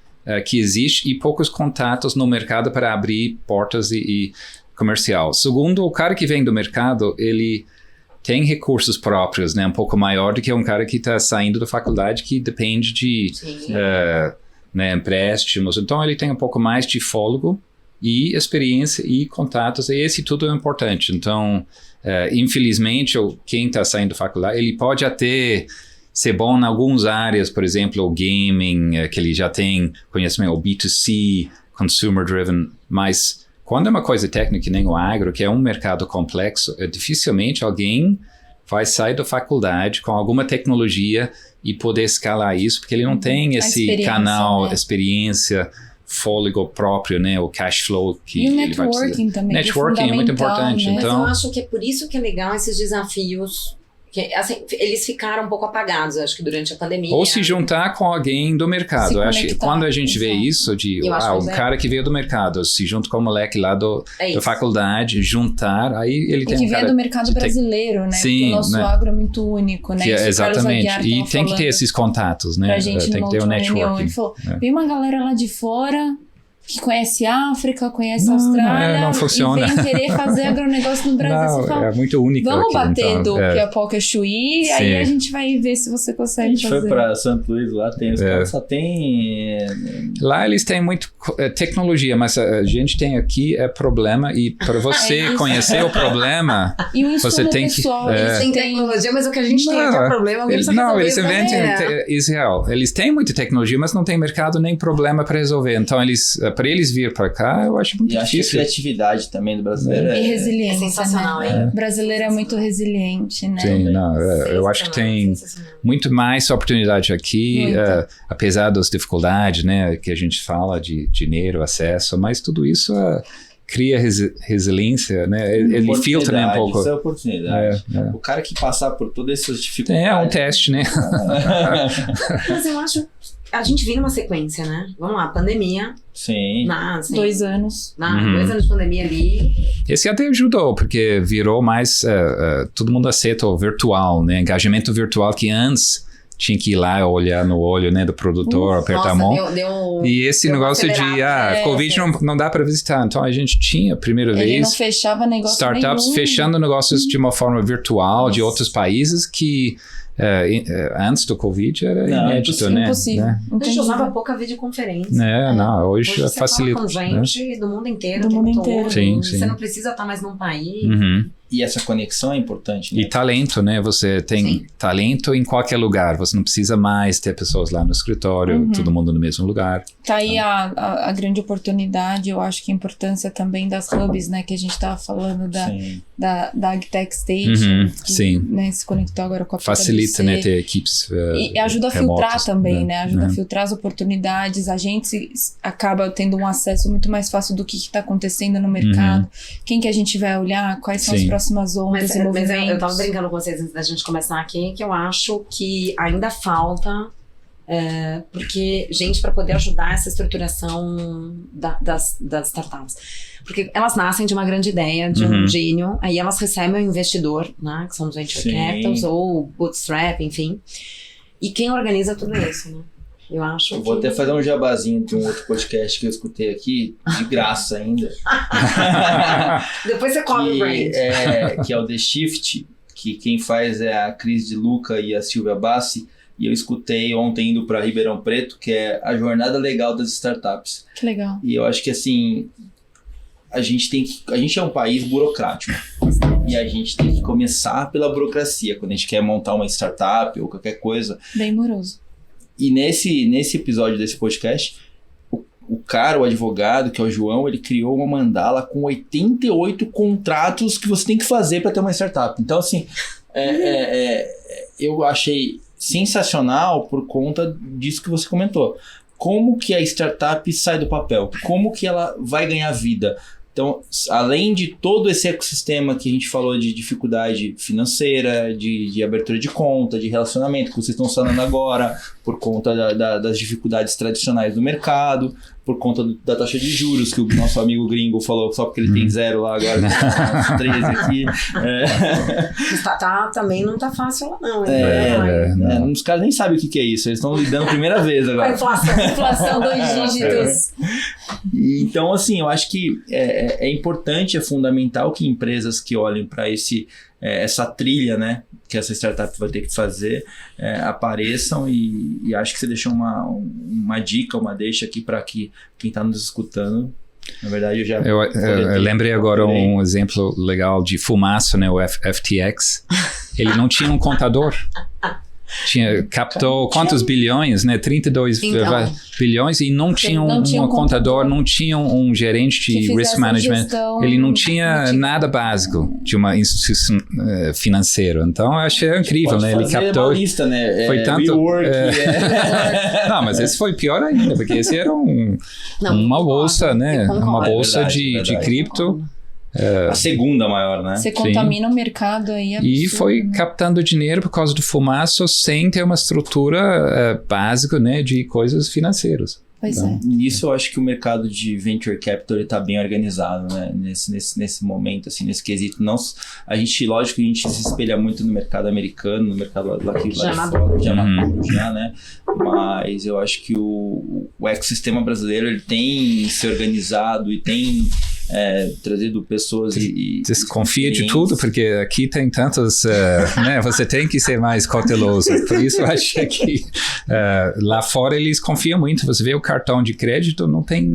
Speaker 2: que existem e poucos contatos no mercado para abrir portas e comercial. Segundo, o cara que vem do mercado, ele tem recursos próprios, né? Um pouco maior do que um cara que está saindo da faculdade, que depende de empréstimos. Então, ele tem um pouco mais de fôlego e experiência e contatos, e esse tudo é importante. Então, infelizmente, quem está saindo da faculdade, ele pode até ser bom em algumas áreas, por exemplo, o gaming, que ele já tem conhecimento, o B2C, consumer driven, mas quando é uma coisa técnica que nem o agro, que é um mercado complexo, dificilmente alguém vai sair da faculdade com alguma tecnologia e poder escalar isso, porque ele não tem esse canal, experiência, fôlego próprio, né, o cash flow que ele vai precisar.
Speaker 4: Networking também.
Speaker 2: Networking é muito importante.
Speaker 4: Né?
Speaker 3: Mas
Speaker 2: então,
Speaker 3: eu acho que é por isso que é legal esses desafios. Que, assim, eles ficaram um pouco apagados, acho que durante a pandemia.
Speaker 2: ou se juntar com alguém do mercado. Eu acho que quando a gente vê isso, um cara que veio do mercado, se junta com um moleque lá da faculdade, juntar, aí ele tem
Speaker 4: que
Speaker 2: um cara...
Speaker 4: vem do mercado brasileiro, né?
Speaker 2: Sim,
Speaker 4: porque o nosso agro é muito único, né?
Speaker 2: Exatamente. E tem que ter esses contatos, né?
Speaker 4: Pra gente
Speaker 2: tem que ter o networking.
Speaker 4: Ele falou, vem uma galera lá de fora que conhece a África, conhece a Austrália,
Speaker 2: não funciona.
Speaker 4: E vem querer fazer agronegócio no Brasil. Você fala,
Speaker 2: é muito único.
Speaker 4: vamos
Speaker 2: aqui,
Speaker 4: bater
Speaker 2: então,
Speaker 4: do Piapoca Chuí, aí a gente vai ver se você consegue fazer.
Speaker 1: A gente foi pra Santo Luís, lá tem, os caras só tem...
Speaker 2: Lá eles têm muito tecnologia, mas a gente tem aqui problema, e para você conhecer o problema,
Speaker 4: e o
Speaker 2: você tem
Speaker 4: pessoal,
Speaker 2: que...
Speaker 3: Eles têm tecnologia, mas o que a gente tem aqui é problema.
Speaker 2: Eles inventam Israel. Eles têm muita tecnologia, mas não tem mercado nem problema para resolver. Então, para eles vir para cá, eu acho muito difícil.
Speaker 1: E acho que a criatividade também do brasileiro
Speaker 4: e resiliência,
Speaker 3: é sensacional,
Speaker 4: né?
Speaker 3: hein?
Speaker 4: O brasileiro é muito resiliente, né?
Speaker 2: Sim, eu acho que tem muito mais oportunidade aqui, apesar das dificuldades, né, que a gente fala de dinheiro, acesso, mas tudo isso cria resiliência, né? Ele filtra, né, um pouco.
Speaker 1: Isso é oportunidade. O cara que passar por todas essas dificuldades...
Speaker 2: É um teste, né?
Speaker 3: Mas eu acho... A gente vive numa sequência, né? Vamos lá, pandemia.
Speaker 1: Sim.
Speaker 4: 2 anos.
Speaker 3: 2 anos de pandemia ali.
Speaker 2: Esse até ajudou, porque virou mais... todo mundo aceita o virtual, né? Engajamento virtual que antes tinha que ir lá olhar no olho, né, do produtor, apertar a mão. E esse negócio de, Covid não dá para visitar. Então, a gente tinha, primeira vez...
Speaker 4: Ele não fechava negócio
Speaker 2: startups
Speaker 4: nenhum.
Speaker 2: Fechando negócios de uma forma virtual, de outros países que... antes do Covid era inédito, né?
Speaker 4: Impossível.
Speaker 2: Né?
Speaker 3: A gente usava pouca videoconferência.
Speaker 2: Hoje facilita.
Speaker 3: Você fala com gente do mundo inteiro.
Speaker 4: Do mundo inteiro.
Speaker 2: Sim.
Speaker 3: Você não precisa estar mais num país.
Speaker 2: Uhum.
Speaker 1: E essa conexão é importante, né?
Speaker 2: E talento, né? Você tem talento em qualquer lugar. Você não precisa mais ter pessoas lá no escritório, todo mundo no mesmo lugar.
Speaker 4: Tá aí a grande oportunidade, eu acho que a importância também das hubs, né? Que a gente tava falando da AgTech Station. Que,
Speaker 2: sim.
Speaker 4: Né, se conectou agora com a
Speaker 2: Facilita, né? Ter equipes
Speaker 4: e ajuda a
Speaker 2: remotas,
Speaker 4: filtrar também, né? Ajuda a filtrar as oportunidades. A gente acaba tendo um acesso muito mais fácil do que está acontecendo no mercado. Quem que a gente vai olhar, quais são as próximas ondas e movimentos.
Speaker 3: Mas eu tava brincando com vocês antes da gente começar aqui, que eu acho que ainda falta, porque gente para poder ajudar essa estruturação das startups. Porque elas nascem de uma grande ideia, de um gênio, aí elas recebem um investidor, né, que são os venture capitals ou bootstrap, enfim. E quem organiza tudo isso, né? Eu acho
Speaker 1: vou até fazer um jabazinho de um outro podcast que eu escutei aqui, de graça ainda.
Speaker 3: Depois você cobra o brand.
Speaker 1: Que é o The Shift, que quem faz é a Cris de Luca e a Silvia Bassi. E eu escutei ontem indo para Ribeirão Preto, que é a jornada legal das startups.
Speaker 4: Que legal.
Speaker 1: E eu acho que assim, a gente é um país burocrático. E a gente tem que começar pela burocracia, quando a gente quer montar uma startup ou qualquer coisa.
Speaker 4: Bem moroso.
Speaker 1: E nesse episódio desse podcast, o advogado, que é o João, ele criou uma mandala com 88 contratos que você tem que fazer para ter uma startup. Então, assim, eu achei sensacional por conta disso que você comentou. Como que a startup sai do papel? Como que ela vai ganhar vida? Então, além de todo esse ecossistema que a gente falou de dificuldade financeira, de abertura de conta, de relacionamento, que vocês estão falando agora, por conta das dificuldades tradicionais do mercado, por conta da taxa de juros, que o nosso amigo gringo falou, só porque ele tem 0 lá agora, uns 13 aqui.
Speaker 3: Também não tá fácil lá, não.
Speaker 1: Os caras nem sabem o que é isso, eles estão lidando a primeira vez agora.
Speaker 3: Inflação 2 dígitos.
Speaker 1: Então, assim, eu acho que é importante, é fundamental que empresas que olhem para essa trilha, né, que essa startup vai ter que fazer, apareçam e acho que você deixou uma dica, uma deixa aqui para que quem está nos escutando, na verdade eu
Speaker 2: lembrei agora um exemplo legal de fumaça, né, o FTX, ele não tinha um contador. Captou quantos bilhões, né? 32 bilhões e não tinha um contador, não tinha um gerente de risk management. Ele não tinha nada básico de uma instituição financeira. Então, eu achei incrível, né? Ele captou.
Speaker 1: Uma lista, né?
Speaker 2: Foi tanto. Não, mas esse foi pior ainda, porque esse era uma bolsa, né? Uma bolsa de cripto.
Speaker 1: A segunda maior, né?
Speaker 4: Você contamina o mercado aí.
Speaker 2: E foi captando dinheiro por causa do fumaço sem ter uma estrutura básica, né, de coisas financeiras.
Speaker 4: Pois
Speaker 1: Nisso eu acho que o mercado de venture capital está bem organizado, né? Nesse momento, assim, nesse quesito. Lógico que a gente se espelha muito no mercado americano, no mercado lá de fora, já maduro, né? Mas eu acho que o ecossistema brasileiro ele tem se organizado e tem trazido pessoas e
Speaker 2: desconfia de tudo, porque aqui tem tantos, né, você tem que ser mais cauteloso, por isso eu acho que lá fora eles confiam muito, você vê o cartão de crédito, não tem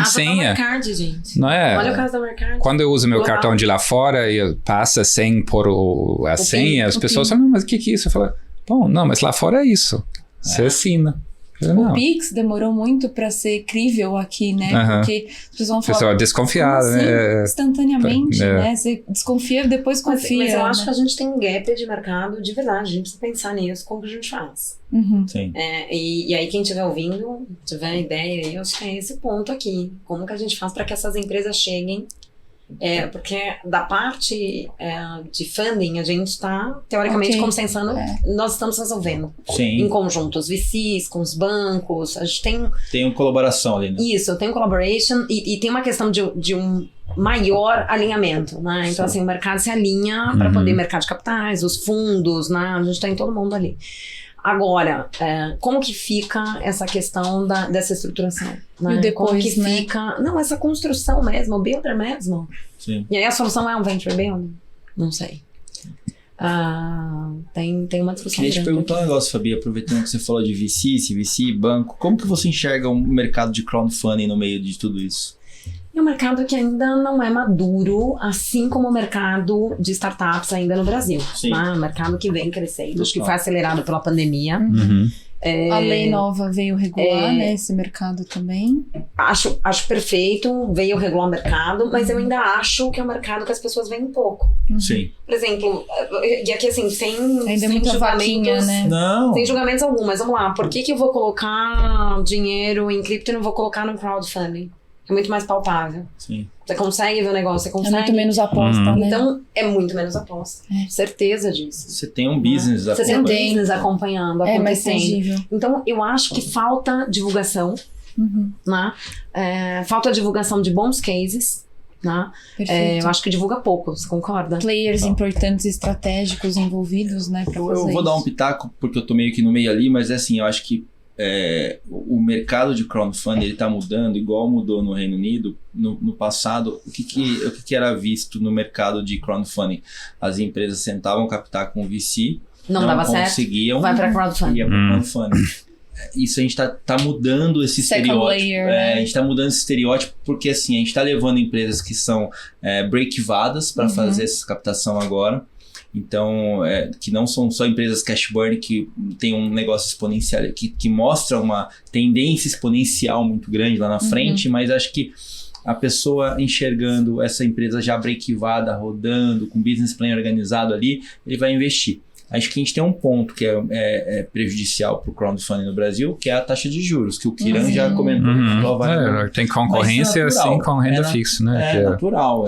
Speaker 2: senha.
Speaker 3: Da Mercard, gente.
Speaker 2: Não é?
Speaker 3: Olha o caso da Mercard.
Speaker 2: Quando eu uso meu cartão de lá fora e passa sem pôr a senha, as pessoas falam, não, mas o que é isso? Eu falo, bom, não, mas lá fora é isso, você assina.
Speaker 4: O Pix demorou muito para ser crível aqui, né? Porque as pessoas vão falar...
Speaker 2: Pessoal desconfiado, né?
Speaker 4: Instantaneamente, né? Você desconfia, depois confia.
Speaker 3: Mas eu acho que a gente tem um gap de mercado de verdade. A gente precisa pensar nisso, como que a gente faz.
Speaker 1: Sim.
Speaker 3: E aí quem estiver ouvindo, tiver ideia, eu acho que é esse ponto aqui. Como que a gente faz para que essas empresas cheguem? Porque da parte de funding a gente está teoricamente consensando, nós estamos resolvendo em conjunto, os VCs, com os bancos, a gente tem
Speaker 1: uma colaboração ali, né?
Speaker 3: Isso, tem collaboration e tem uma questão de um maior alinhamento, né? Então assim, o mercado se alinha para poder mercado de capitais, os fundos, né? A gente tem todo mundo ali. Agora, como que fica essa questão dessa estruturação? Né?
Speaker 4: E depois,
Speaker 3: como que
Speaker 4: né?
Speaker 3: fica... Não, essa construção mesmo, o builder mesmo.
Speaker 1: Sim.
Speaker 3: E aí a solução é um venture builder? Não sei. Tem uma discussão
Speaker 1: Queria te
Speaker 3: grande
Speaker 1: perguntar um
Speaker 3: aqui.
Speaker 1: negócio, Fabi, aproveitando que você falou de VC, banco, como que você enxerga um mercado de crowdfunding no meio de tudo isso?
Speaker 3: É um mercado que ainda não é maduro, assim como o mercado de startups ainda no Brasil.
Speaker 1: Sim.
Speaker 3: Né? Um mercado que vem crescendo, acho que
Speaker 1: Total.
Speaker 3: foi acelerado pela pandemia.
Speaker 2: Uhum.
Speaker 4: A lei nova veio regular, né, esse mercado também.
Speaker 3: Acho perfeito, veio regular o mercado, mas eu ainda acho que é um mercado que as pessoas veem pouco.
Speaker 1: Sim.
Speaker 3: Por exemplo, e aqui assim, sem
Speaker 4: Ainda é
Speaker 3: sem
Speaker 4: muita vaquinha,
Speaker 3: julgamentos,
Speaker 4: né?
Speaker 1: Não.
Speaker 3: sem julgamentos algum, mas vamos lá, por que eu vou colocar dinheiro em cripto e não vou colocar no crowdfunding? É muito mais palpável.
Speaker 1: Sim.
Speaker 3: Você consegue ver o negócio, você
Speaker 4: É
Speaker 3: consegue.
Speaker 4: muito menos aposta, né?
Speaker 3: Então, é muito menos aposta. Certeza disso.
Speaker 1: Você tem um business
Speaker 3: Você tem um
Speaker 1: acompanhando.
Speaker 3: business acompanhando,
Speaker 4: É mais
Speaker 3: acontecendo.
Speaker 4: tangível.
Speaker 3: Então, eu acho que falta divulgação,
Speaker 4: Uhum.
Speaker 3: né? Falta divulgação de bons cases, né?
Speaker 4: Perfeito.
Speaker 3: Eu acho que divulga pouco, você concorda?
Speaker 4: Players importantes e estratégicos envolvidos, né, pra
Speaker 1: Eu
Speaker 4: fazer
Speaker 1: vou dar um
Speaker 4: isso.
Speaker 1: pitaco, porque eu tô meio que no meio ali, mas é assim, eu acho que o mercado de crowdfunding ele tá mudando, igual mudou no Reino Unido. No passado, o que era visto no mercado de crowdfunding? As empresas tentavam captar com VC,
Speaker 3: Não dava certo?
Speaker 1: conseguiam,
Speaker 3: Vai pra crowdfunding.
Speaker 1: ia para crowdfunding. Isso a gente tá mudando esse
Speaker 4: Second
Speaker 1: estereótipo.
Speaker 4: layer, né?
Speaker 1: A gente tá mudando esse estereótipo porque assim, a gente tá levando empresas que são break-vadas para fazer essa captação agora. Então, que não são só empresas cash burn que tem um negócio exponencial, que mostra uma tendência exponencial muito grande lá na frente, mas acho que a pessoa enxergando essa empresa já break-vada, rodando, com business plan organizado ali, ele vai investir. Acho que a gente tem um ponto que é prejudicial para o crowdfunding no Brasil, que é a taxa de juros, que o Kiran já comentou.
Speaker 2: Tem concorrência
Speaker 1: Mas é natural.
Speaker 2: assim com renda fixa, né?
Speaker 1: É natural.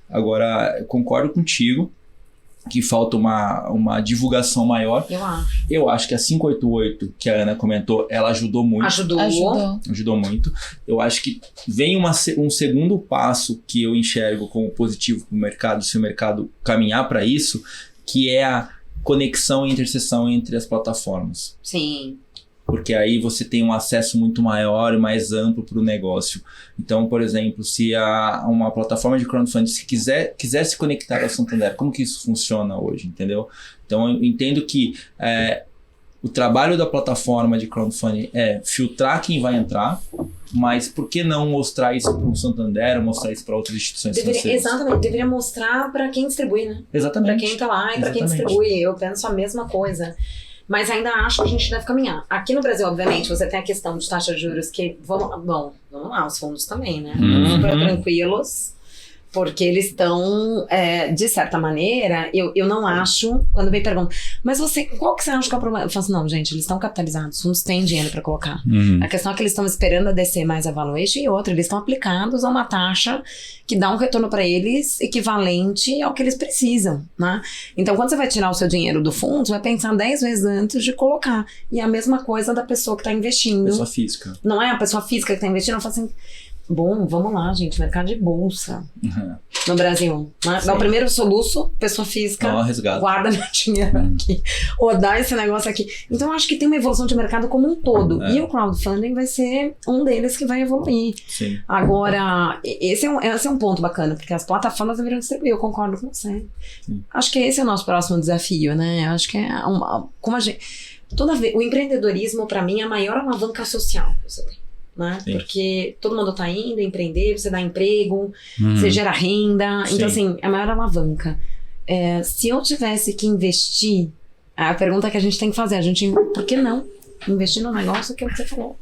Speaker 1: Agora, eu concordo contigo que falta uma divulgação maior.
Speaker 3: Eu acho.
Speaker 1: Eu acho que a 588, que a Ana comentou, ela ajudou muito. Ajudou muito. Eu acho que vem um segundo passo que eu enxergo como positivo para o mercado, se o mercado caminhar para isso, que é a conexão e interseção entre as plataformas.
Speaker 3: Sim.
Speaker 1: Porque aí você tem um acesso muito maior e mais amplo para o negócio. Então, por exemplo, se uma plataforma de crowdfunding quiser se conectar ao Santander, como que isso funciona hoje, entendeu? Então, eu entendo que o trabalho da plataforma de crowdfunding é filtrar quem vai entrar, mas por que não mostrar isso para o Santander, mostrar isso para outras instituições financeiras?
Speaker 3: Exatamente, deveria mostrar para quem distribui, né?
Speaker 1: Exatamente.
Speaker 3: Para quem tá lá e para quem distribui. Eu penso a mesma coisa. Mas ainda acho que a gente deve caminhar. Aqui no Brasil, obviamente, você tem a questão de taxa de juros que... Vamos lá, os fundos também, né? Super tranquilos, porque eles estão, de certa maneira, eu não acho... Quando me perguntam, mas qual que você acha que é o problema? Eu falo assim, não, gente, eles estão capitalizados, os fundos têm dinheiro para colocar. A questão é que eles estão esperando a descer mais a valuation e outra, eles estão aplicados a uma taxa que dá um retorno para eles equivalente ao que eles precisam, né? Então, quando você vai tirar o seu dinheiro do fundo, você vai pensar 10 vezes antes de colocar. E é a mesma coisa da pessoa que está investindo.
Speaker 1: Pessoa física.
Speaker 3: Não é a pessoa física que está investindo, ela fala assim, bom, vamos lá, gente, mercado de bolsa no Brasil. Né? Dá o primeiro soluço, pessoa física, guarda meu dinheiro aqui, ou dá esse negócio aqui. Então, eu acho que tem uma evolução de mercado como um todo. E o crowdfunding vai ser um deles que vai evoluir.
Speaker 1: Sim.
Speaker 3: Agora, esse é um ponto bacana, porque as plataformas deveriam distribuir, eu concordo com você.
Speaker 1: Sim.
Speaker 3: Acho que esse é o nosso próximo desafio, né? Acho que como a gente... o empreendedorismo, para mim, é a maior alavanca social que você tem. Né? Porque todo mundo tá indo empreender, você dá emprego, você gera renda. Então, assim, é a maior alavanca. Se eu tivesse que investir, a pergunta que a gente tem que fazer, por que não investir no negócio que é o que você falou?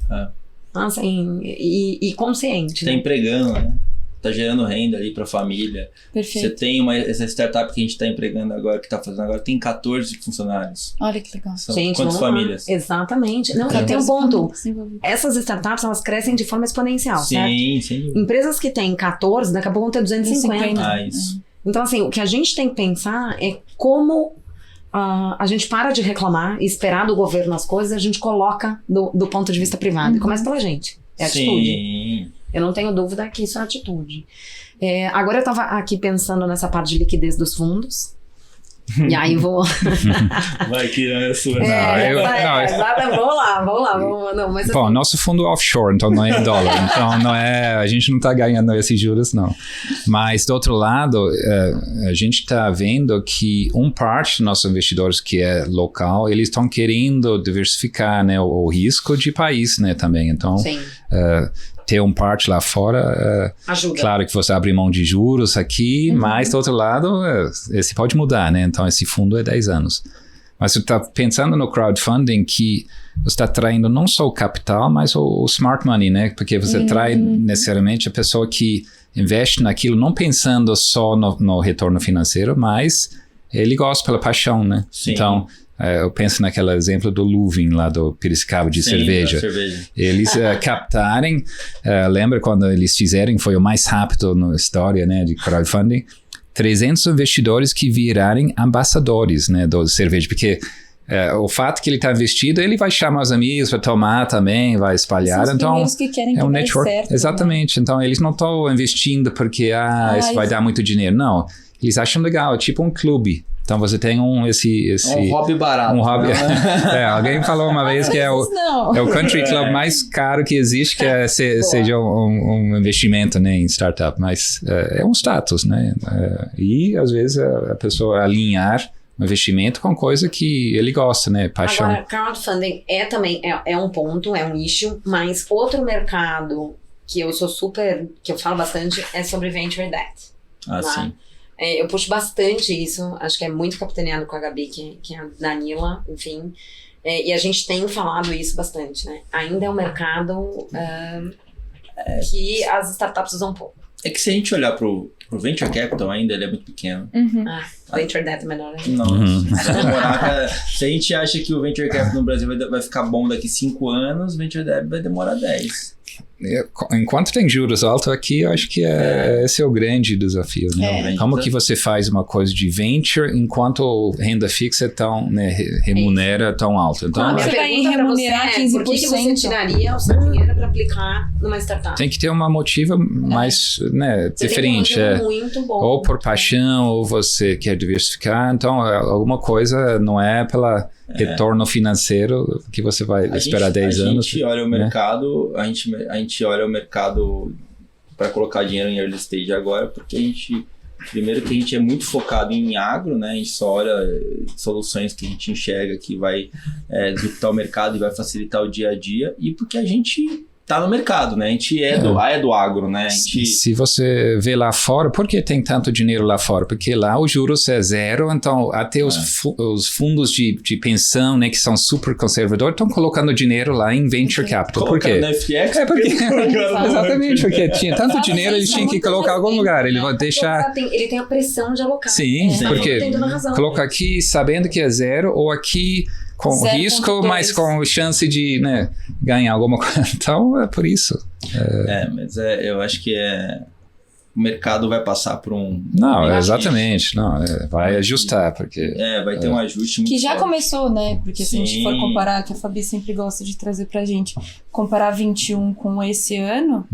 Speaker 3: Assim, e consciente.
Speaker 1: Tá empregando, né? Tá gerando renda ali pra família.
Speaker 4: Perfeito.
Speaker 1: Você tem essa startup que a gente tá empregando agora, que tá fazendo agora, tem 14 funcionários.
Speaker 4: Olha que legal.
Speaker 1: São
Speaker 3: Gente,
Speaker 1: quantas famílias?
Speaker 3: Exatamente. Não, tem um ponto. Essas startups, elas crescem de forma exponencial, certo?
Speaker 1: Sim.
Speaker 3: Empresas que têm 14, daqui a pouco vão ter 250.
Speaker 1: Isso.
Speaker 3: Então, assim, o que a gente tem que pensar é como a gente para de reclamar e esperar do governo as coisas, a gente coloca do ponto de vista privado. E começa pela gente. É atitude. Eu não tenho dúvida que isso é atitude. Agora eu estava aqui pensando nessa parte de liquidez dos fundos. E aí vou...
Speaker 1: Vai que é a sua.
Speaker 3: Vamos lá. Não, mas
Speaker 2: Bom, nosso fundo é offshore, então não é em dólar. Então não é, a gente não está ganhando esses juros, não. Mas, do outro lado, a gente está vendo que parte dos nossos investidores que é local, eles estão querendo diversificar, né, o risco de país, né, também. Então, ter parte lá fora,
Speaker 3: ajuda.
Speaker 2: Claro que você abre mão de juros aqui, mas, do outro lado, esse pode mudar, né? Então, esse fundo é 10 anos. Mas você está pensando no crowdfunding que você está traindo não só o capital, mas o smart money, né? Porque você trai necessariamente a pessoa que investe naquilo não pensando só no retorno financeiro, mas ele gosta pela paixão, né?
Speaker 1: Sim.
Speaker 2: Então, eu penso naquele exemplo do Luvin lá do Piracicaba de cerveja. Eles captarem, lembra quando eles fizeram, foi o mais rápido na história, né, de crowdfunding, 300 investidores que virarem ambassadores, né, do cerveja, porque o fato que ele está investido, ele vai chamar os amigos para tomar também, vai espalhar.
Speaker 4: São
Speaker 2: então
Speaker 4: que querem
Speaker 2: é um
Speaker 4: que
Speaker 2: network.
Speaker 4: certo,
Speaker 2: exatamente. Né? Então eles não estão investindo porque isso vai dar muito dinheiro. Não, eles acham legal, é tipo um clube. Então você tem um
Speaker 1: hobby barato.
Speaker 2: Um hobby. Alguém falou uma vez que é o country club mais caro que existe, que seja um investimento, né, em startup, mas é um status, né? E às vezes a pessoa alinhar um investimento com coisa que ele gosta, né? Paixão.
Speaker 3: Agora, crowdfunding também um ponto, é um issue, mas outro mercado que eu falo bastante é sobre venture debt.
Speaker 1: Sim.
Speaker 3: Eu puxo bastante isso, acho que é muito capitaneado com a Gabi, que é a Danila, enfim. E a gente tem falado isso bastante, né? Ainda é um mercado que as startups usam pouco.
Speaker 1: É que se a gente olhar pro Venture Capital ainda, ele é muito pequeno.
Speaker 3: Venture Debt é menor ainda.
Speaker 1: Não, se a gente acha que o Venture Capital no Brasil vai ficar bom daqui 5 anos, Venture Debt vai demorar 10.
Speaker 2: Enquanto tem juros altos aqui, eu acho que esse é o grande desafio, né? Como que você faz uma coisa de venture enquanto renda fixa tão, né, remunera tão alto? Então,
Speaker 4: você vai remunerar 15%.
Speaker 3: Por que você tiraria o seu dinheiro para aplicar numa startup?
Speaker 2: Tem que ter uma motiva mais, né, diferente.
Speaker 3: Muito bom.
Speaker 2: Ou por paixão, ou você quer diversificar. Então, alguma coisa não é pela retorno financeiro que você vai esperar 10 anos.
Speaker 1: A gente olha o mercado, a gente olha o mercado para colocar dinheiro em early stage agora, porque primeiro que a gente é muito focado em agro, né? A gente só olha soluções que a gente enxerga que vai disruptar o mercado e vai facilitar o dia a dia, e porque a gente tá no mercado, né? A gente é do agro, né?
Speaker 2: Se você vê lá fora, por que tem tanto dinheiro lá fora? Porque lá o juros é zero, então até os fundos de pensão, né, que são super conservadores, estão colocando dinheiro lá em venture capital. Por quê? Exatamente, porque tinha tanto dinheiro, eles tinham que colocar em algum lugar. Ele vai deixar...
Speaker 3: Ele tem a pressão de alocar.
Speaker 2: Sim, porque coloca aqui sabendo que é zero, ou aqui com
Speaker 4: 0.
Speaker 2: risco, mas com chance de, né, ganhar alguma coisa. Então, é por isso.
Speaker 1: Mas eu acho que o mercado vai passar por um...
Speaker 2: Não, exatamente. Vai ajustar, porque...
Speaker 1: vai ter um ajuste muito
Speaker 4: que já
Speaker 1: forte.
Speaker 4: Começou, né? Porque se a gente for comparar, que a Fabi sempre gosta de trazer pra gente, comparar 21 com esse ano...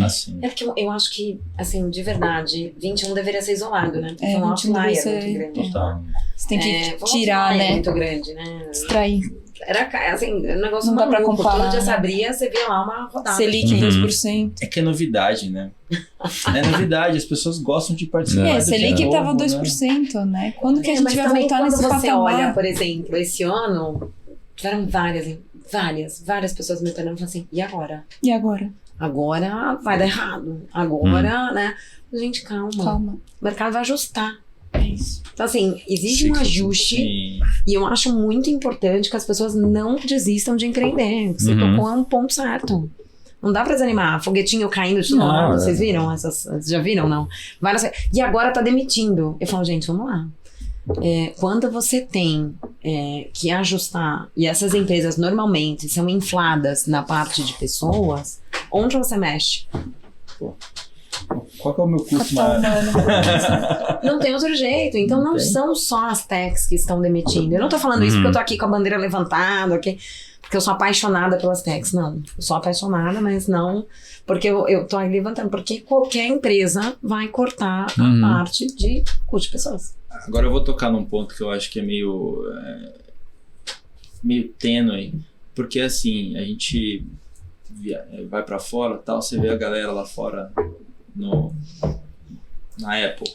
Speaker 1: Assim.
Speaker 3: É porque eu acho que, assim, de verdade, 21 deveria ser isolado, né? Porque
Speaker 4: um
Speaker 3: 21
Speaker 4: deveria
Speaker 3: ser muito grande.
Speaker 1: Total.
Speaker 4: Você tem que tirar, né?
Speaker 3: muito grande, né?
Speaker 4: Extrair.
Speaker 3: Era, assim, um negócio
Speaker 4: Não dá pra
Speaker 3: maluco.
Speaker 4: comparar,
Speaker 3: Todo dia
Speaker 4: né?
Speaker 3: se abria, você via lá uma rodada.
Speaker 4: Selic 2%.
Speaker 1: É que é novidade, né? É novidade, as pessoas gostam de participar.
Speaker 4: Selic tava 2%, né? Quando que a gente
Speaker 3: mas
Speaker 4: vai
Speaker 3: também
Speaker 4: voltar
Speaker 3: quando
Speaker 4: nesse
Speaker 3: você
Speaker 4: patamar?
Speaker 3: olha, por exemplo, esse ano, tiveram várias pessoas me perguntando assim, e agora?
Speaker 4: E agora?
Speaker 3: Agora vai dar errado. Agora, né? Gente, calma. O mercado vai ajustar.
Speaker 4: É isso.
Speaker 3: Então, assim, exige um ajuste.
Speaker 1: Sim.
Speaker 3: E eu acho muito importante que as pessoas não desistam de empreender. Você tocou um ponto certo. Não dá pra desanimar. Foguetinho caindo de todo lado. Vocês viram? Vocês já viram, não? E agora tá demitindo. Eu falo, gente, vamos lá. Quando você tem que ajustar, e essas empresas normalmente são infladas na parte de pessoas, onde você mexe?
Speaker 1: Qual que é o meu custo maior?
Speaker 3: Não tem outro jeito. Então não são só as techs que estão demitindo. Eu não tô falando isso porque eu tô aqui com a bandeira levantada, porque eu sou apaixonada pelas techs. Não, eu sou apaixonada, mas não porque eu tô aí levantando. Porque qualquer empresa vai cortar a parte de custo de pessoas.
Speaker 1: Agora eu vou tocar num ponto que eu acho que é meio tênue, porque assim, a gente vai pra fora, tal, você vê a galera lá fora na Apple.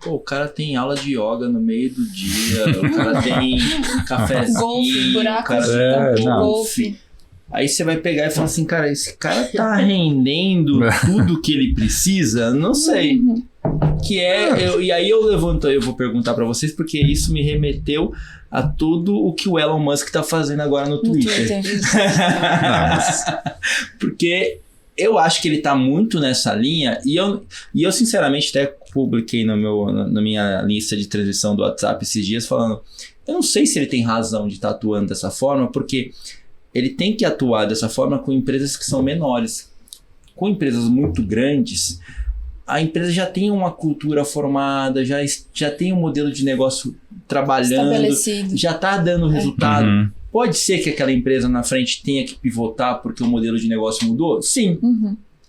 Speaker 1: Pô, o cara tem aula de yoga no meio do dia, o cara tem cafezinho,
Speaker 4: Golfe, buraco,
Speaker 1: o cara tem
Speaker 4: golfe.
Speaker 1: Aí você vai pegar e falar assim, cara, esse cara tá rendendo tudo que ele precisa? Não sei. Que e aí eu vou perguntar pra vocês, porque isso me remeteu a tudo o que o Elon Musk tá fazendo agora no Twitter. Porque eu acho que ele tá muito nessa linha, e eu sinceramente até publiquei na minha lista de transmissão do WhatsApp esses dias falando, eu não sei se ele tem razão de estar atuando dessa forma, porque ele tem que atuar dessa forma com empresas que são menores. Com empresas muito grandes, a empresa já tem uma cultura formada, já tem um modelo de negócio trabalhando, já está dando resultado.
Speaker 2: Uhum.
Speaker 1: Pode ser que aquela empresa na frente tenha que pivotar porque o modelo de negócio mudou? Sim.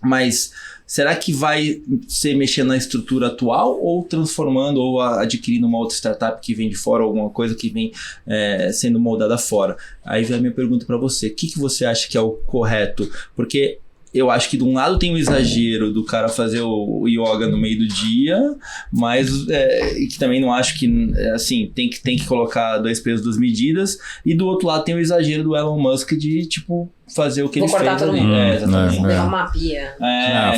Speaker 1: Mas será que vai ser mexendo na estrutura atual ou transformando ou adquirindo uma outra startup que vem de fora, alguma coisa que vem sendo moldada fora? Aí vem a minha pergunta para você. O que você acha que é o correto? Porque eu acho que de um lado tem o exagero do cara fazer o yoga no meio do dia, mas que também não acho que assim, tem que colocar 2 pesos, 2 medidas, e do outro lado tem o exagero do Elon Musk de tipo fazer o que ele fez ali.
Speaker 3: Exatamente. Levar uma pia.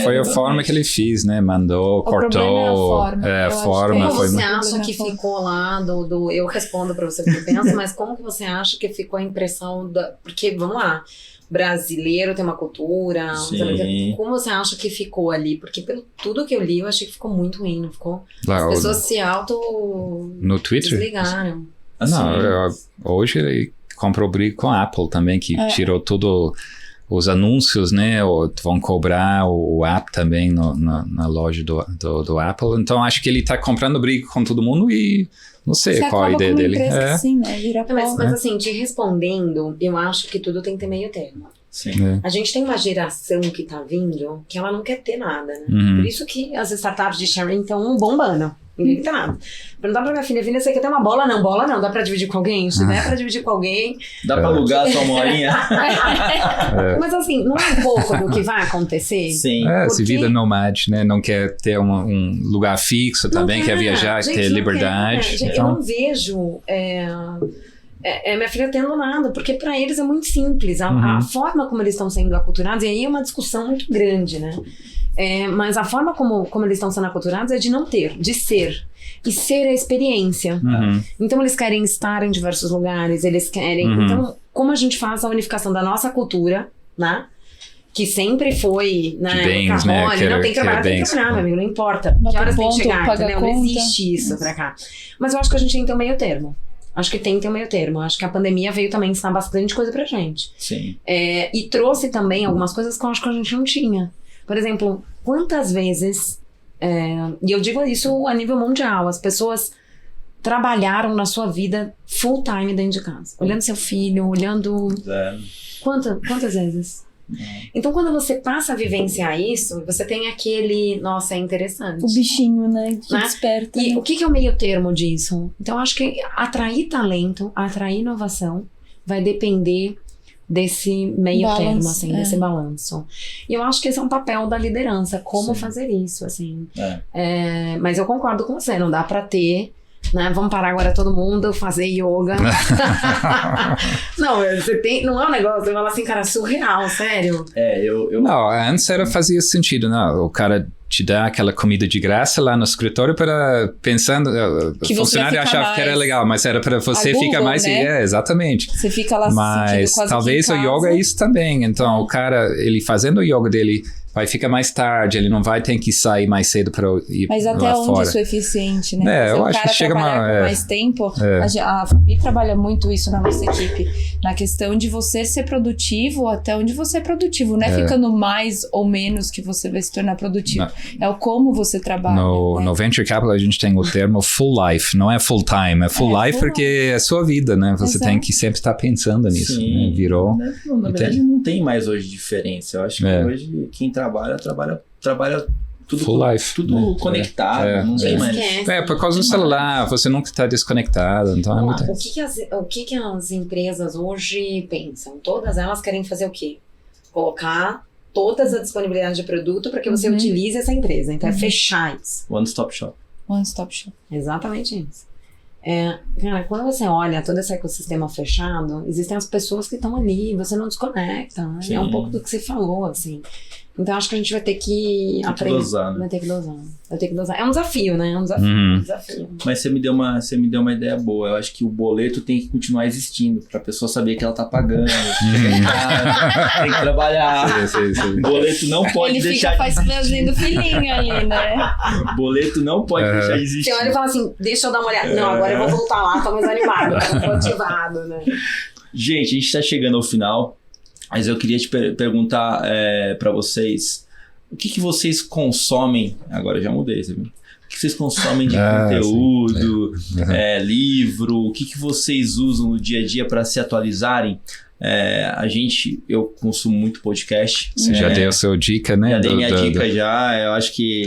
Speaker 2: Foi a forma que ele fez, né? Mandou, cortou. A forma.
Speaker 3: Como você acha que ficou lá eu respondo pra você o que eu penso, mas como que você acha que ficou a impressão porque, vamos lá, brasileiro tem uma cultura, como você acha que ficou ali? Porque pelo tudo que eu li, eu achei que ficou muito ruim, não ficou? As pessoas se
Speaker 2: no Twitter?
Speaker 3: desligaram.
Speaker 1: Assim,
Speaker 2: hoje ele comprou briga com a Apple também, que tirou tudo os anúncios, né? Vão cobrar o app também na loja do Apple. Então acho que ele tá comprando briga com todo mundo e não sei qual a ideia dele.
Speaker 4: Assim, né?
Speaker 3: Mas assim, te respondendo, eu acho que tudo tem que ter meio termo.
Speaker 1: Sim.
Speaker 3: A gente tem uma geração que tá vindo que ela não quer ter nada, né? Por isso que as startups de sharing estão bombando. Ninguém quer ter nada. Perguntar pra minha filha, você quer ter uma bola? Não, bola não. Dá pra dividir com alguém? Se der pra dividir com alguém...
Speaker 1: Dá pra alugar sua molinha?
Speaker 3: Mas assim, não é um pouco do que vai acontecer?
Speaker 1: Sim.
Speaker 2: Se vida nomade, né? Não quer ter um lugar fixo também, quer viajar, ter liberdade.
Speaker 3: Gente, eu não vejo... minha filha tendo nada, porque pra eles é muito simples. A forma como eles estão sendo aculturados, e aí é uma discussão muito grande, né? Mas a forma como eles estão sendo aculturados é de não ter, de ser. E ser a experiência. Então eles querem estar em diversos lugares, eles querem... Então, como a gente faz a unificação da nossa cultura, né? Que sempre foi, né?
Speaker 2: Bens,
Speaker 3: né?
Speaker 2: Não
Speaker 3: tem que trabalhar, meu amigo, não importa. Que horas tem que chegar, entendeu? Não existe isso pra cá. Mas eu acho que a gente tem que ter um meio termo. Acho que tem que ter um meio termo. Acho que a pandemia veio também ensinar bastante coisa pra gente.
Speaker 1: Sim.
Speaker 3: E trouxe também algumas coisas que eu acho que a gente não tinha. Por exemplo, quantas vezes, e eu digo isso a nível mundial, as pessoas trabalharam na sua vida full time dentro de casa. Olhando seu filho, olhando... Quantas vezes? Então, quando você passa a vivenciar isso, você tem aquele... Nossa, é interessante.
Speaker 4: O bichinho, né? Que desperta.
Speaker 3: E o que é o meio termo disso? Então, acho que atrair talento, atrair inovação, vai depender desse meio termo, assim, desse balanço. E eu acho que esse é um papel da liderança, como fazer isso, assim. Mas eu concordo com você, não dá pra ter... Né? Vamos parar agora todo mundo, fazer yoga. Não, você tem, não é um negócio, eu falo assim, cara, surreal, sério.
Speaker 2: Não, antes fazia sentido, não? O cara te dá aquela comida de graça lá no escritório para pensando, o funcionário achava que era legal, mas era para você ficar mais, né? Exatamente.
Speaker 4: Você fica lá
Speaker 2: mas talvez o yoga é isso também. Então o cara, ele fazendo o yoga dele vai ficar mais tarde, ele não vai ter que sair mais cedo para ir lá fora. Mas
Speaker 4: até onde isso é eficiente, né?
Speaker 2: Eu acho que chega
Speaker 4: mais tempo. A Fabi trabalha muito isso na nossa equipe, na questão de você ser produtivo até onde você é produtivo. Não é ficando mais ou menos que você vai se tornar produtivo. Não. É o como você trabalha.
Speaker 2: No Venture Capital a gente tem o termo full life, não é full time, é full life porque é sua vida, né? Você tem que sempre estar pensando nisso.
Speaker 1: Sim.
Speaker 2: Né? Virou...
Speaker 1: Na verdade não tem mais hoje diferença. Eu acho que hoje quem trabalha
Speaker 2: full life.
Speaker 1: Tudo conectado, não tem mais.
Speaker 2: Por causa do celular, você nunca está desconectado, então é muito...
Speaker 3: O que as empresas hoje pensam? Todas elas querem fazer o quê? Colocar toda a disponibilidade de produto para que você utilize essa empresa. Então é fechar isso.
Speaker 1: One stop shop.
Speaker 4: One stop shop.
Speaker 3: Exatamente isso. Cara, quando você olha todo esse ecossistema fechado, existem as pessoas que estão ali, você não desconecta, né? É um pouco do que você falou, assim. Então acho que a gente vai ter que aprender.
Speaker 1: Dosar, né?
Speaker 3: Vai ter que dosar. É um desafio, né? É um desafio.
Speaker 1: Mas você me deu uma ideia boa. Eu acho que o boleto tem que continuar existindo pra pessoa saber que ela tá pagando. Tem que trabalhar.
Speaker 2: Sim.
Speaker 1: O boleto não pode
Speaker 4: Ele
Speaker 1: deixar
Speaker 4: fica fazendo filhinho ali, né?
Speaker 1: O boleto não pode deixar de existir.
Speaker 3: Você olha e fala assim, deixa eu dar uma olhada. Não, agora eu vou voltar lá, tô mais animado, tô motivado, né?
Speaker 1: Gente, a gente tá chegando ao final. Mas eu queria te perguntar para vocês, o que vocês consomem, agora eu já mudei, você viu? O que vocês consomem de conteúdo, livro, o que vocês usam no dia a dia para se atualizarem? Eu consumo muito podcast.
Speaker 2: Você já deu a sua dica, né?
Speaker 1: Já dei minha dica já, eu acho que